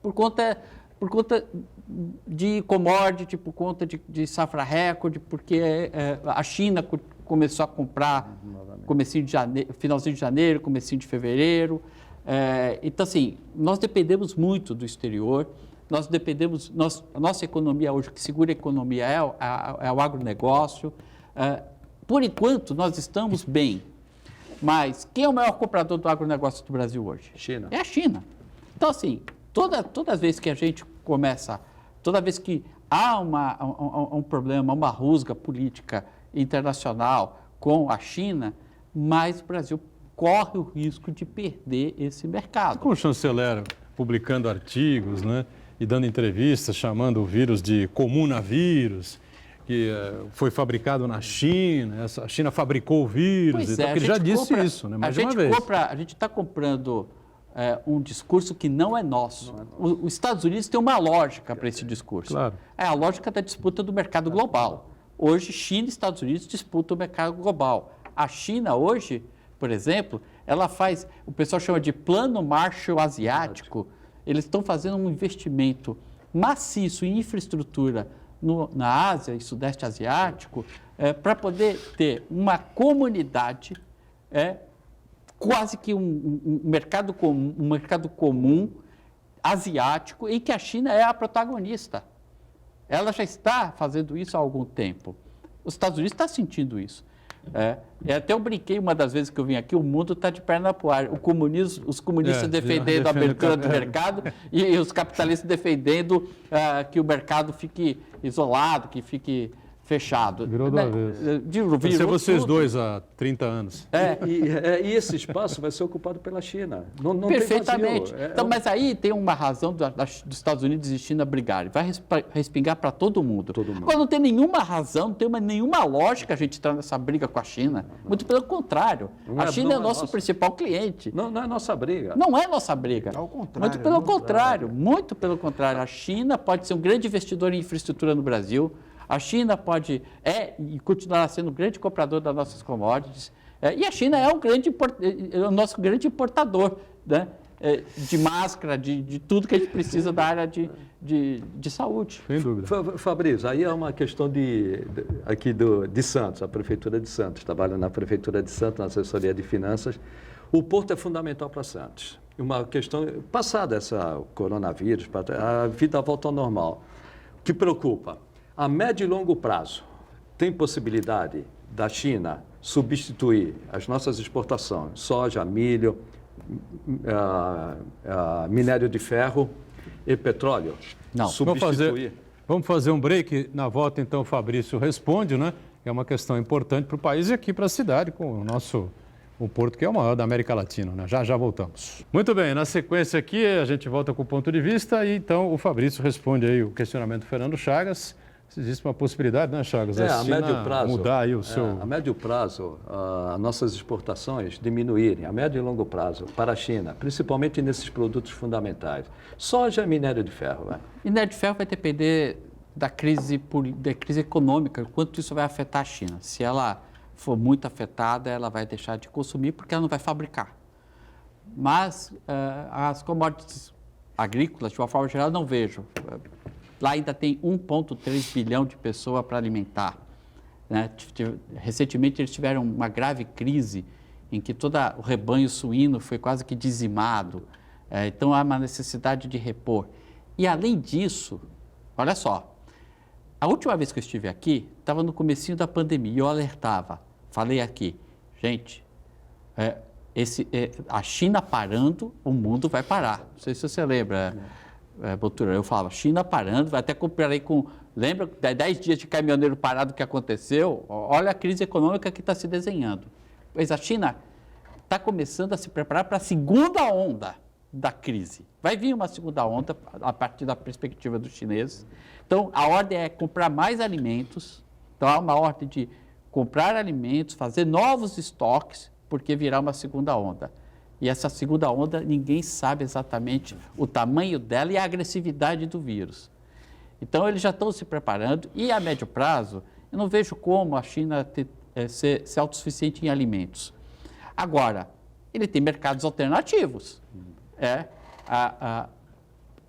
por conta de commodity, por conta de safra recorde, porque a China começou a comprar finalzinho de janeiro, comecinho de fevereiro. Então, assim, nós dependemos muito do exterior, a nossa economia hoje, o que segura a economia é o agronegócio. Por enquanto, nós estamos bem, mas quem é o maior comprador do agronegócio do Brasil hoje? China. É a China. Então, assim, toda vez que a gente toda vez que há um problema, uma rusga política internacional com a China, mais o Brasil corre o risco de perder esse mercado. Com o chanceler publicando artigos, né, e dando entrevistas, chamando o vírus de comunavírus, que foi fabricado na China, a China fabricou o vírus, Pois porque ele já disse isso, né, mais de uma vez. A gente está comprando um discurso que não é nosso. Os Estados Unidos têm uma lógica para esse discurso. Claro. É a lógica da disputa do mercado global. Hoje, China e Estados Unidos disputam o mercado global. A China hoje, por exemplo, ela faz, o pessoal chama de Plano Marshall Asiático. Eles estão fazendo um investimento maciço em infraestrutura na Ásia e Sudeste Asiático para poder ter uma comunidade quase que um mercado comum asiático em que a China é a protagonista. Ela já está fazendo isso há algum tempo. Os Estados Unidos estão sentindo isso. E até eu brinquei uma das vezes que eu vim aqui, o mundo está de perna para o ar. Os comunistas defendendo a abertura do mercado e os capitalistas defendendo que o mercado fique isolado, que fique fechado. Virou do avesso. Vai ser vocês dois há 30 anos. E esse espaço vai ser ocupado pela China. Não Perfeitamente. Tem vazio. Então, mas aí tem uma razão dos Estados Unidos e China brigarem. Vai respingar para todo mundo. Agora, não tem nenhuma razão, não tem nenhuma lógica a gente entrar nessa briga com a China. Muito pelo contrário. A China é o nosso principal cliente. Não é nossa briga. Não é nossa briga. Ao contrário. Muito pelo contrário. Muito pelo contrário. A China pode ser um grande investidor em infraestrutura no Brasil. A China pode e continuará sendo um grande comprador das nossas commodities. E a China é o nosso grande importador, né? De máscara, de tudo que a gente precisa da área de saúde. Sem dúvida. Fabrício, aí é uma questão aqui de Santos, a Prefeitura de Santos. Trabalho na Prefeitura de Santos, na assessoria de finanças. O porto é fundamental para Santos. Uma questão, passada essa coronavírus, a vida volta ao normal. O que preocupa? A médio e longo prazo, tem possibilidade da China substituir as nossas exportações, soja, milho, minério de ferro e petróleo? Não. Vamos fazer um break. Na volta, então, o Fabrício responde, né? É uma questão importante para o país e aqui para a cidade, com o porto que é o maior da América Latina, né? Já voltamos. Muito bem, na sequência aqui a gente volta com o ponto de vista e então o Fabrício responde aí o questionamento do Fernando Chagas. Existe uma possibilidade, né, Chagas? A médio prazo, mudar aí o seu... A médio prazo, nossas exportações diminuírem, a médio e longo prazo, para a China, principalmente nesses produtos fundamentais. Soja e minério de ferro, vai. Minério de ferro vai depender da crise econômica, quanto isso vai afetar a China. Se ela for muito afetada, ela vai deixar de consumir porque ela não vai fabricar. Mas as commodities agrícolas, de uma forma geral, não vejo. Lá ainda tem 1,3 bilhão de pessoas para alimentar. né? Recentemente eles tiveram uma grave crise em que todo o rebanho suíno foi quase que dizimado. Então há uma necessidade de repor. E além disso, olha só, a última vez que eu estive aqui, estava no comecinho da pandemia, e eu alertava, falei aqui, gente, a China parando, o mundo vai parar. Não sei se você lembra, Botura, eu falava, China parando, até comparei com, lembra, 10 dias de caminhoneiro parado que aconteceu? Olha a crise econômica que está se desenhando. Pois a China está começando a se preparar para a segunda onda da crise. Vai vir uma segunda onda a partir da perspectiva dos chineses. Então, a ordem é comprar mais alimentos. Então, há uma ordem de comprar alimentos, fazer novos estoques, porque virá uma segunda onda. E essa segunda onda, ninguém sabe exatamente o tamanho dela e a agressividade do vírus. Então, eles já estão se preparando e, a médio prazo, eu não vejo como a China ser autossuficiente em alimentos. Agora, ele tem mercados alternativos.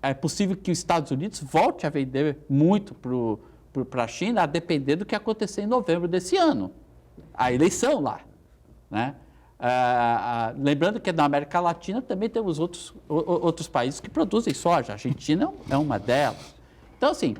É possível que os Estados Unidos volte a vender muito para a China, a depender do que acontecer em novembro desse ano. A eleição lá, né? Lembrando que na América Latina também temos outros países que produzem soja. A Argentina é uma delas. Então, assim,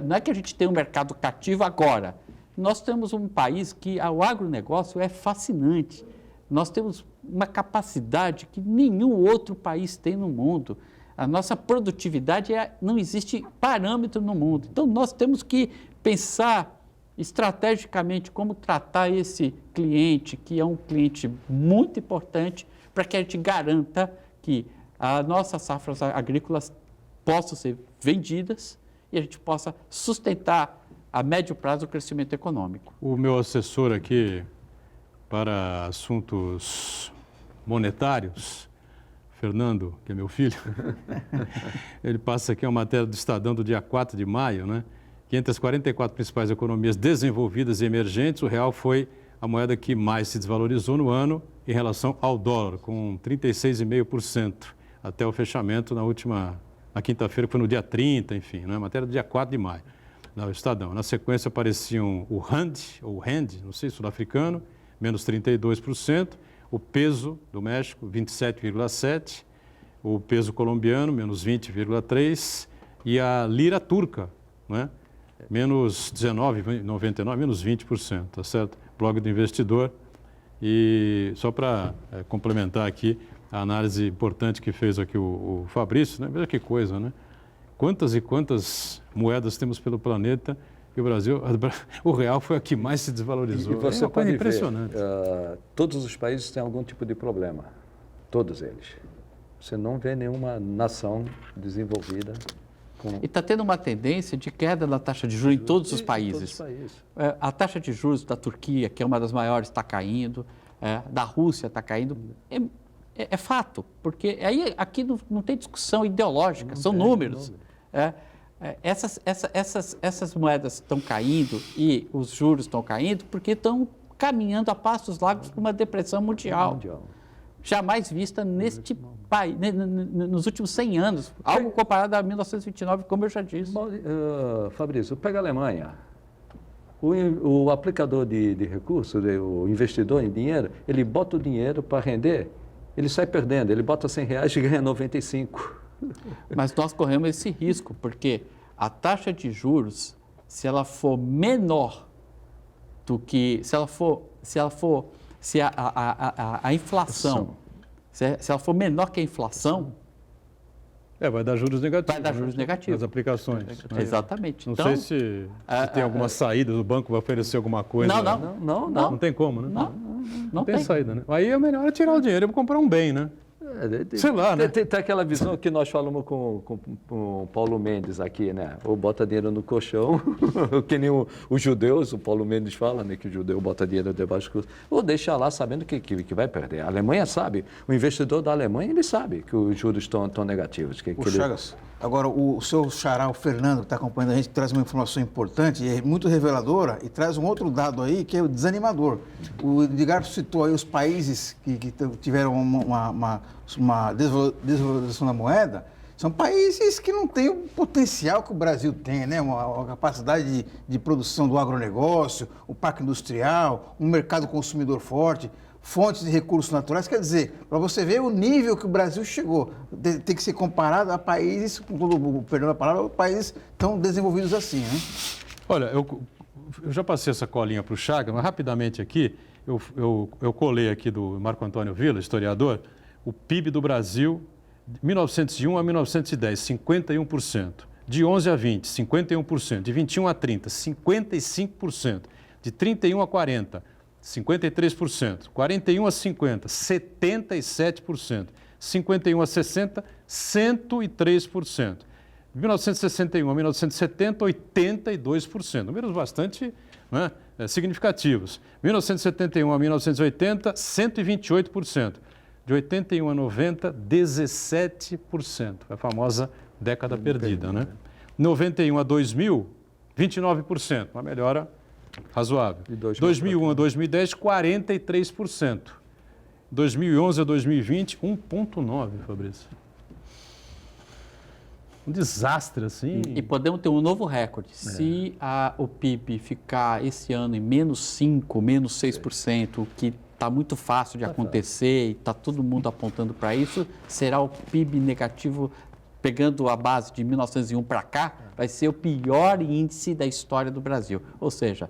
não é que a gente tem um mercado cativo agora. Nós temos um país que o agronegócio é fascinante. Nós temos uma capacidade que nenhum outro país tem no mundo. A nossa produtividade não existe parâmetro no mundo. Então, nós temos que pensar estrategicamente como tratar esse cliente, que é um cliente muito importante, para que a gente garanta que as nossas safras agrícolas possam ser vendidas e a gente possa sustentar a médio prazo o crescimento econômico. O meu assessor aqui para assuntos monetários, Fernando, que é meu filho, ele passa aqui uma matéria do Estadão do dia 4 de maio, né? Que entre as 44 principais economias desenvolvidas e emergentes, o real foi a moeda que mais se desvalorizou no ano em relação ao dólar, com 36,5% até o fechamento na quinta-feira, que foi no dia 30, enfim, né? Matéria do dia 4 de maio, no Estadão. Na sequência apareciam o Rand, não sei, sul-africano, menos 32%, o peso do México, 27,7%, o peso colombiano, menos 20,3%, e a lira turca, né? Menos 19,99%, menos 20%, tá certo? Blog do Investidor. E só para complementar aqui a análise importante que fez aqui o Fabrício, né? Veja que coisa, né? Quantas e quantas moedas temos pelo planeta e o Brasil, o real foi a que mais se desvalorizou. E você pode ver, impressionante. Todos os países têm algum tipo de problema, todos eles. Você não vê nenhuma nação desenvolvida. E está tendo uma tendência de queda da taxa de juros em todos os países. A taxa de juros da Turquia, que é uma das maiores, está caindo, da Rússia está caindo. É fato, porque aí aqui não tem discussão ideológica, são números. Essas moedas estão caindo e os juros estão caindo porque estão caminhando a passos largos para uma depressão mundial. Jamais vista neste país, nos últimos 100 anos, algo comparado a 1929, como eu já disse. Fabrício, pega a Alemanha. O aplicador de recursos, o investidor em dinheiro, ele bota o dinheiro para render, ele sai perdendo, ele bota R$100 e ganha 95. Mas nós corremos esse risco, porque a taxa de juros, se ela for menor do que, se a inflação, se ela for menor que a inflação, vai dar juros negativos. Vai dar juros negativos. Nas aplicações. Exatamente. Não sei se tem alguma saída, o banco vai oferecer alguma coisa. Não. Não tem como, né? Não tem saída, né? Aí é melhor tirar o dinheiro e comprar um bem, né? Sei lá, né? Tem aquela visão que nós falamos com o Paulo Mendes aqui, né? Ou bota dinheiro no colchão, que nem os judeus, o Paulo Mendes fala, né? Que o judeu bota dinheiro debaixo do colchão, ou deixa lá sabendo que vai perder. A Alemanha sabe, o investidor da Alemanha, ele sabe que os juros estão negativos. Chagas, agora o seu xará, o Fernando, que está acompanhando a gente, traz uma informação importante e é muito reveladora e traz um outro dado aí que é o desanimador. O Edgar citou aí os países que tiveram uma desvalorização da moeda São países que não têm o potencial que o Brasil tem, né? Uma capacidade de produção do agronegócio, o parque industrial, um mercado consumidor forte, fontes de recursos naturais. Quer dizer, para você ver o nível que o Brasil chegou, tem que ser comparado a países, perdão a palavra, países tão desenvolvidos assim, né? Olha, eu já passei essa colinha para o Chagas, mas rapidamente aqui, eu colei aqui do Marco Antônio Villa, historiador, o PIB do Brasil, de 1901 a 1910, 51%. De 11 a 20, 51%. De 21 a 30, 55%. De 31 a 40, 53%. 41 a 50, 77%. 51 a 60, 103%. De 1961 a 1970, 82%. Números bastante, né, significativos. 1971 a 1980, 128%. De 81 a 90, 17%. A famosa década perdida, né? 91 a 2000, 29%. Uma melhora razoável. 2001 a 2010, 43%. 2011 a 2020, 1,9%, Fabrício. Um desastre, assim. E podemos ter um novo recorde. Se o PIB ficar esse ano em menos 5%, menos 6%, que está muito fácil de acontecer e está todo mundo apontando para isso, será o PIB negativo, pegando a base de 1901 para cá, vai ser o pior índice da história do Brasil. Ou seja,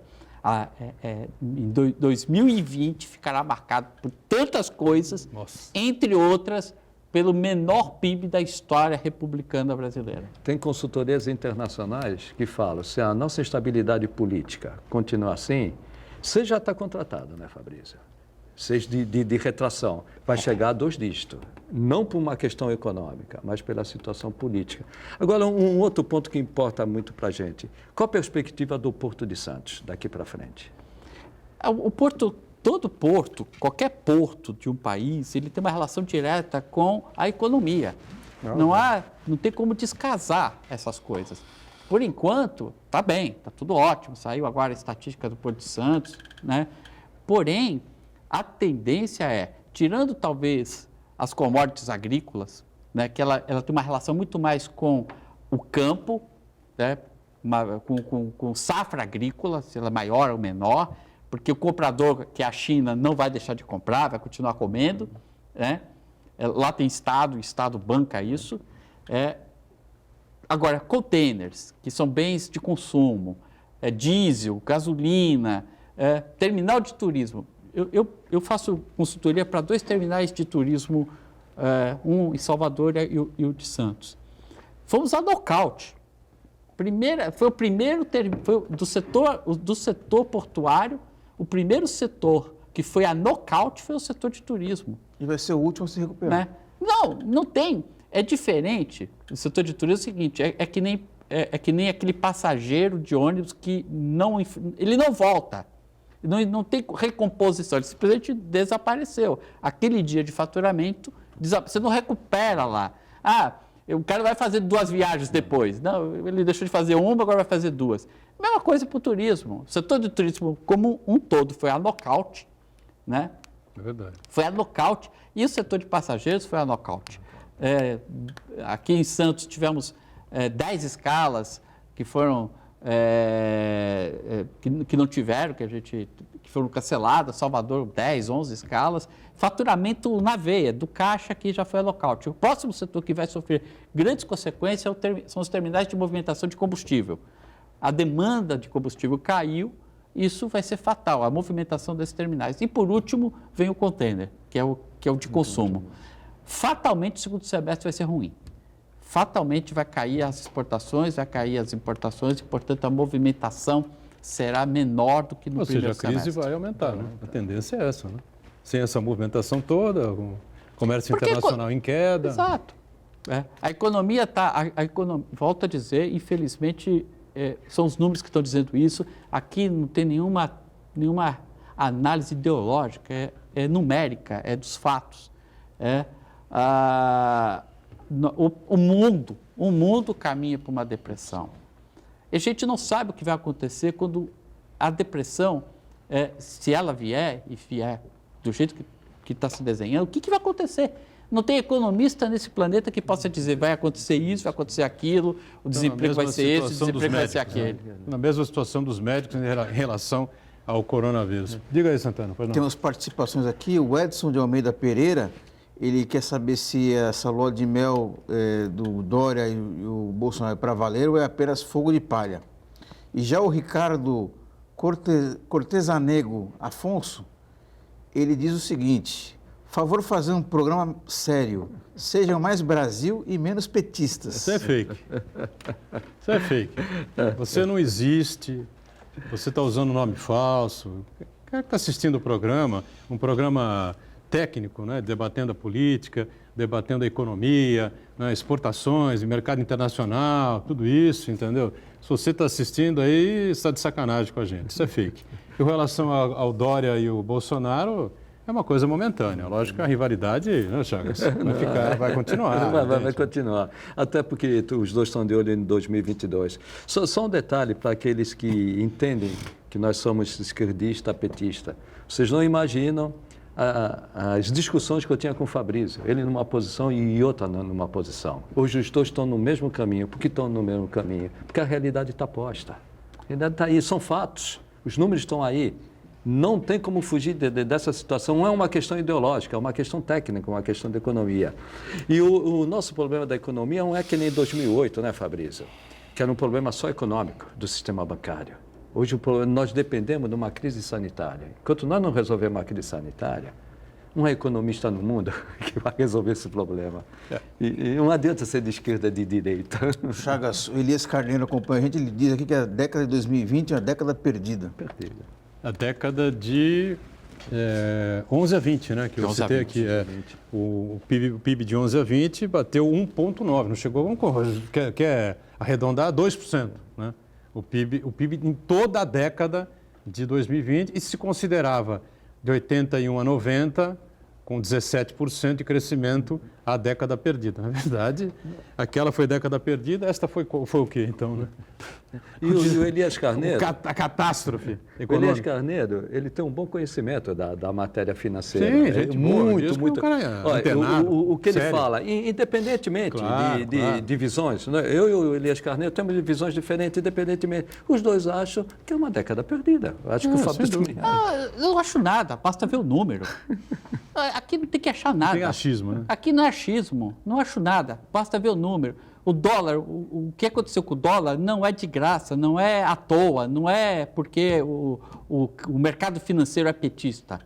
em 2020 ficará marcado por tantas coisas, entre outras, pelo menor PIB da história republicana brasileira. Tem consultorias internacionais que falam, se a nossa estabilidade política continuar assim, você já está contratado, né, Fabrício? Seja de retração, vai chegar a 2 dígitos. Não por uma questão econômica, mas pela situação política. Agora, um outro ponto que importa muito para a gente. Qual a perspectiva do Porto de Santos daqui para frente? O porto, todo porto, qualquer porto de um país, ele tem uma relação direta com a economia. Não tem como descasar essas coisas. Por enquanto, está bem, está tudo ótimo. Saiu agora a estatística do Porto de Santos, né? Porém, a tendência é, tirando talvez as commodities agrícolas, né, que ela tem uma relação muito mais com o campo, né, com safra agrícola, se ela é maior ou menor, porque o comprador, que é a China, não vai deixar de comprar, vai continuar comendo, né? Lá tem Estado, o Estado banca isso. Agora, containers, que são bens de consumo, diesel, gasolina, terminal de turismo. Eu faço consultoria para 2 terminais de turismo, um em Salvador e o de Santos. Fomos a nocaute. Foi o primeiro do setor portuário, o primeiro setor que foi a nocaute foi o setor de turismo. E vai ser o último a se recuperar. Né? Não tem. É diferente. O setor de turismo é o seguinte, é que nem aquele passageiro de ônibus que ele não volta. Não tem recomposição, ele simplesmente desapareceu. Aquele dia de faturamento, você não recupera lá. O cara vai fazer 2 viagens depois. Não, ele deixou de fazer uma, agora vai fazer 2. Mesma coisa para o turismo. O setor de turismo como um todo foi a nocaute, né? É verdade. Foi a nocaute. E o setor de passageiros foi a nocaute. Aqui em Santos tivemos 10 escalas que foram... que não tiveram, que foram canceladas, Salvador 10, 11 escalas, faturamento na veia, do caixa que já foi a nocaute. O próximo setor que vai sofrer grandes consequências são os terminais de movimentação de combustível. A demanda de combustível caiu, isso vai ser fatal, a movimentação desses terminais. E por último, vem o container, que é o de consumo. Fatalmente o segundo semestre vai ser ruim. Fatalmente vai cair as exportações, vai cair as importações e, portanto, a movimentação será menor do que no primeiro semestre. Ou seja, a crise vai aumentar, né? A tendência é essa, né? Sem essa movimentação toda, o comércio internacional em queda. Exato. A economia está... Volto a dizer, infelizmente, são os números que estão dizendo isso. Aqui não tem nenhuma análise ideológica, é numérica, é dos fatos. O mundo caminha para uma depressão. E a gente não sabe o que vai acontecer quando a depressão, se ela vier, e vier do jeito que está se desenhando, o que vai acontecer? Não tem economista nesse planeta que possa dizer vai acontecer isso, vai acontecer aquilo, o desemprego vai ser esse, o desemprego vai ser aquele. Na mesma situação dos médicos em relação ao coronavírus. Diga aí, Santana. Pois não. Temos participações aqui. O Edson de Almeida Pereira, ele quer saber se essa lua de mel do Dória e o Bolsonaro é para valer ou é apenas fogo de palha. E já o Ricardo Cortesanego Afonso, ele diz o seguinte: favor fazer um programa sério, sejam mais Brasil e menos petistas. Isso é fake. Isso é fake. Você não existe, você está usando nome falso. O cara que está assistindo o programa, um programa técnico, né, debatendo a política, debatendo a economia, né, exportações, mercado internacional, tudo isso, entendeu? Se você está assistindo aí, está de sacanagem com a gente. Isso é fake. Em relação ao Dória e o Bolsonaro, é uma coisa momentânea. Lógico que a rivalidade, né, Chagas, vai continuar. Vai continuar. Até porque os dois estão de olho em 2022. Só um detalhe para aqueles que entendem que nós somos esquerdista, petista. Vocês não imaginam as discussões que eu tinha com o Fabrício, ele numa posição e outra numa posição. Hoje os dois estão no mesmo caminho. Por que estão no mesmo caminho? Porque a realidade está posta. A realidade está aí, são fatos. Os números estão aí. Não tem como fugir dessa situação. Não é uma questão ideológica, é uma questão técnica, uma questão de economia. E o nosso problema da economia não é que nem em 2008, né, Fabrício? Que era um problema só econômico do sistema bancário. Hoje nós dependemos de uma crise sanitária. Enquanto nós não resolvermos a crise sanitária, não há economista no mundo que vai resolver esse problema. E não adianta ser de esquerda, de direita. Chagas, o Elias Carneiro acompanha a gente, ele diz aqui que a década de 2020 é uma década perdida. A década de 11 a 20, né, que eu citei aqui. O PIB de 11 a 20 bateu 1,9, não chegou, quer arredondar 2%, né? O PIB em toda a década de 2020 e se considerava de 81 a 90 com 17% de crescimento a década perdida. Na verdade, aquela foi década perdida, esta foi o quê, então, né? E o Elias Carneiro... A catástrofe econômica. O Elias Carneiro, ele tem um bom conhecimento da matéria financeira. Sim, gente, muito. O que ele fala, independentemente de visões, né? Eu e o Elias Carneiro temos visões diferentes, independentemente. Os dois acham que é uma década perdida. Acho que o Fábio também. Eu não acho nada, basta ver o número. Aqui não tem que achar nada. Não tem achismo, né? Aqui não é achismo, não acho nada, basta ver o número. O dólar, o que aconteceu com o dólar não é de graça, não é à toa, não é porque o mercado financeiro é petista.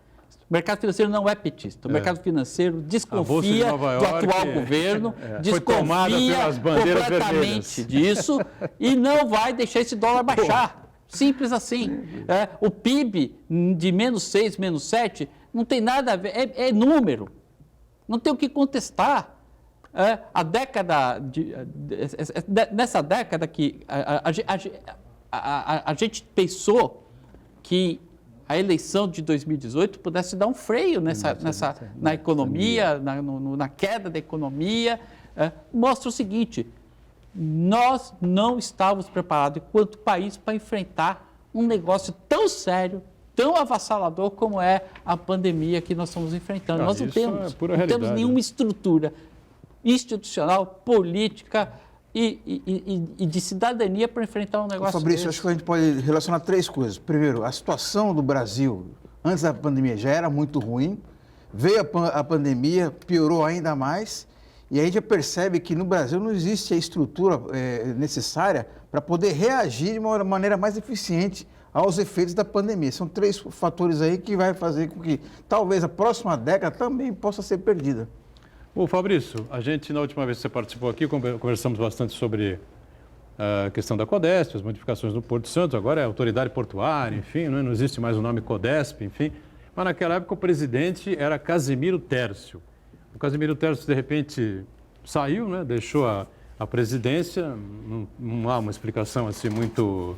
O mercado financeiro não é petista. O mercado financeiro desconfia do atual governo, desconfia completamente disso e não vai deixar esse dólar baixar. Simples assim. O PIB de -6, -7, não tem nada a ver, é número. Não tem o que contestar. Nessa década que a gente pensou que a eleição de 2018 pudesse dar um freio na economia, na queda da economia, mostra o seguinte: nós não estávamos preparados enquanto país para enfrentar um negócio tão sério, tão avassalador como é a pandemia que nós estamos enfrentando. Nós não temos nenhuma estrutura institucional, política e de cidadania para enfrentar um negócio Fabrício, desse. acho que a gente pode relacionar três coisas. Primeiro, a situação do Brasil antes da pandemia já era muito ruim, veio a pandemia, piorou ainda mais, e a gente já percebe que no Brasil não existe a estrutura necessária para poder reagir de uma maneira mais eficiente aos efeitos da pandemia. São três fatores aí que vai fazer com que talvez a próxima década também possa ser perdida. Ô Fabrício, a gente, na última vez que você participou aqui, conversamos bastante sobre a questão da Codesp, as modificações do Porto Santos, agora é autoridade portuária, enfim, não existe mais o nome Codesp, enfim. Mas naquela época o presidente era Casimiro Tércio. O Casimiro Tércio, de repente, saiu, né, deixou a presidência, não há uma explicação assim muito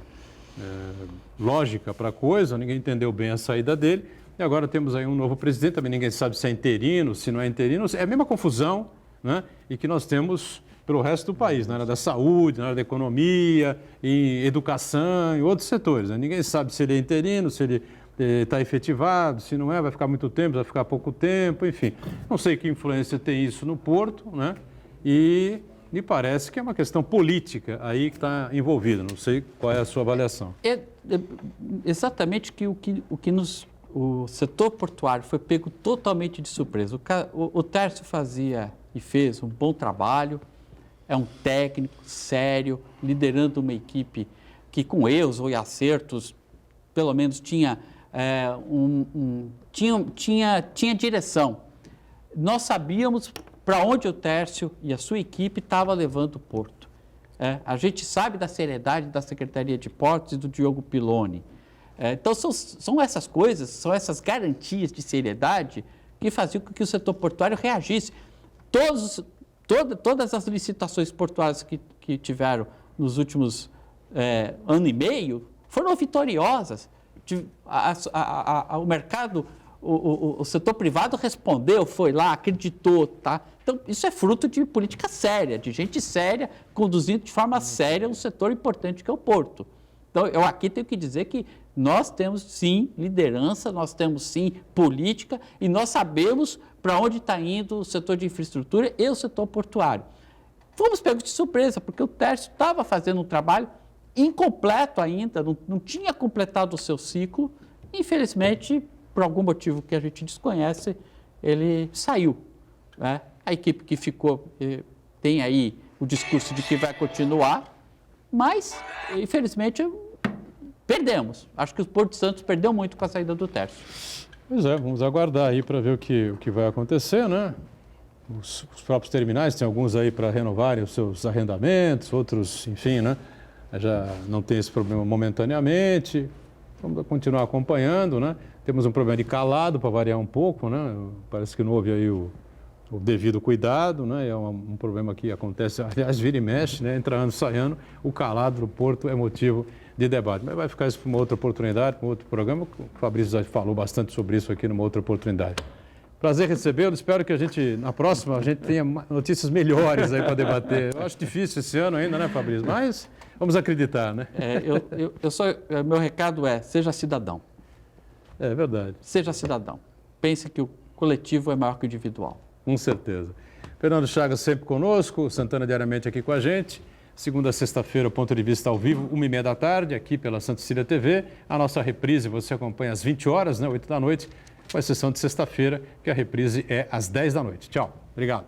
lógica para a coisa, ninguém entendeu bem a saída dele. E agora temos aí um novo presidente, também ninguém sabe se é interino, se não é interino. É a mesma confusão, né? E que nós temos pelo resto do país, na área da saúde, na área da economia, em educação, em outros setores. Né? Ninguém sabe se ele é interino, se ele está efetivado, se não é, vai ficar muito tempo, vai ficar pouco tempo, enfim. Não sei que influência tem isso no Porto, né? E me parece que é uma questão política aí que está envolvida. Não sei qual é a sua avaliação. Exatamente o setor portuário foi pego totalmente de surpresa. O Tércio fazia e fez um bom trabalho, é um técnico sério, liderando uma equipe que com erros ou acertos, pelo menos tinha direção. Nós sabíamos para onde o Tércio e a sua equipe estavam levando o Porto. A gente sabe da seriedade da Secretaria de Portos e do Diogo Piloni. Então, são essas coisas, são essas garantias de seriedade que faziam com que o setor portuário reagisse. Todas as licitações portuárias que tiveram nos últimos ano e meio foram vitoriosas. O mercado, o setor privado respondeu, foi lá, acreditou, tá? Então, isso é fruto de política séria, de gente séria, conduzindo de forma séria um setor importante que é o Porto. Então, eu aqui tenho que dizer que nós temos, sim, liderança, nós temos, sim, política e nós sabemos para onde está indo o setor de infraestrutura e o setor portuário. Fomos pegos de surpresa, porque o Tércio estava fazendo um trabalho incompleto ainda, não tinha completado o seu ciclo. Infelizmente, por algum motivo que a gente desconhece, ele saiu. Né? A equipe que ficou tem aí o discurso de que vai continuar, mas, infelizmente, perdemos. Acho que o Porto Santos perdeu muito com a saída do Tércio. Pois é, vamos aguardar aí para ver o que vai acontecer, né? Os próprios terminais, tem alguns aí para renovarem os seus arrendamentos, outros, enfim, né? Já não tem esse problema momentaneamente. Vamos continuar acompanhando, né? Temos um problema de calado, para variar um pouco, né? Parece que não houve aí o devido cuidado, né? É um problema que acontece, aliás, vira e mexe, né? Entra ano, sai ano, o calado do Porto é motivo de debate. Mas vai ficar isso para uma outra oportunidade, para um outro programa. O Fabrício já falou bastante sobre isso aqui numa outra oportunidade. Prazer recebê-lo. Espero que na próxima, a gente tenha notícias melhores aí para debater. Eu acho difícil esse ano ainda, né, Fabrício? Mas vamos acreditar, né? Meu recado é, seja cidadão. É verdade. Seja cidadão. Pense que o coletivo é maior que o individual. Com certeza. Fernando Chagas sempre conosco, Santana diariamente aqui com a gente. Segunda a sexta-feira, o Ponto de Vista ao vivo, 1h30 da tarde, aqui pela Santa Cecília TV. A nossa reprise você acompanha às 20 horas, né, 8 da noite, com a exceção de sexta-feira, que a reprise é às 10 da noite. Tchau. Obrigado.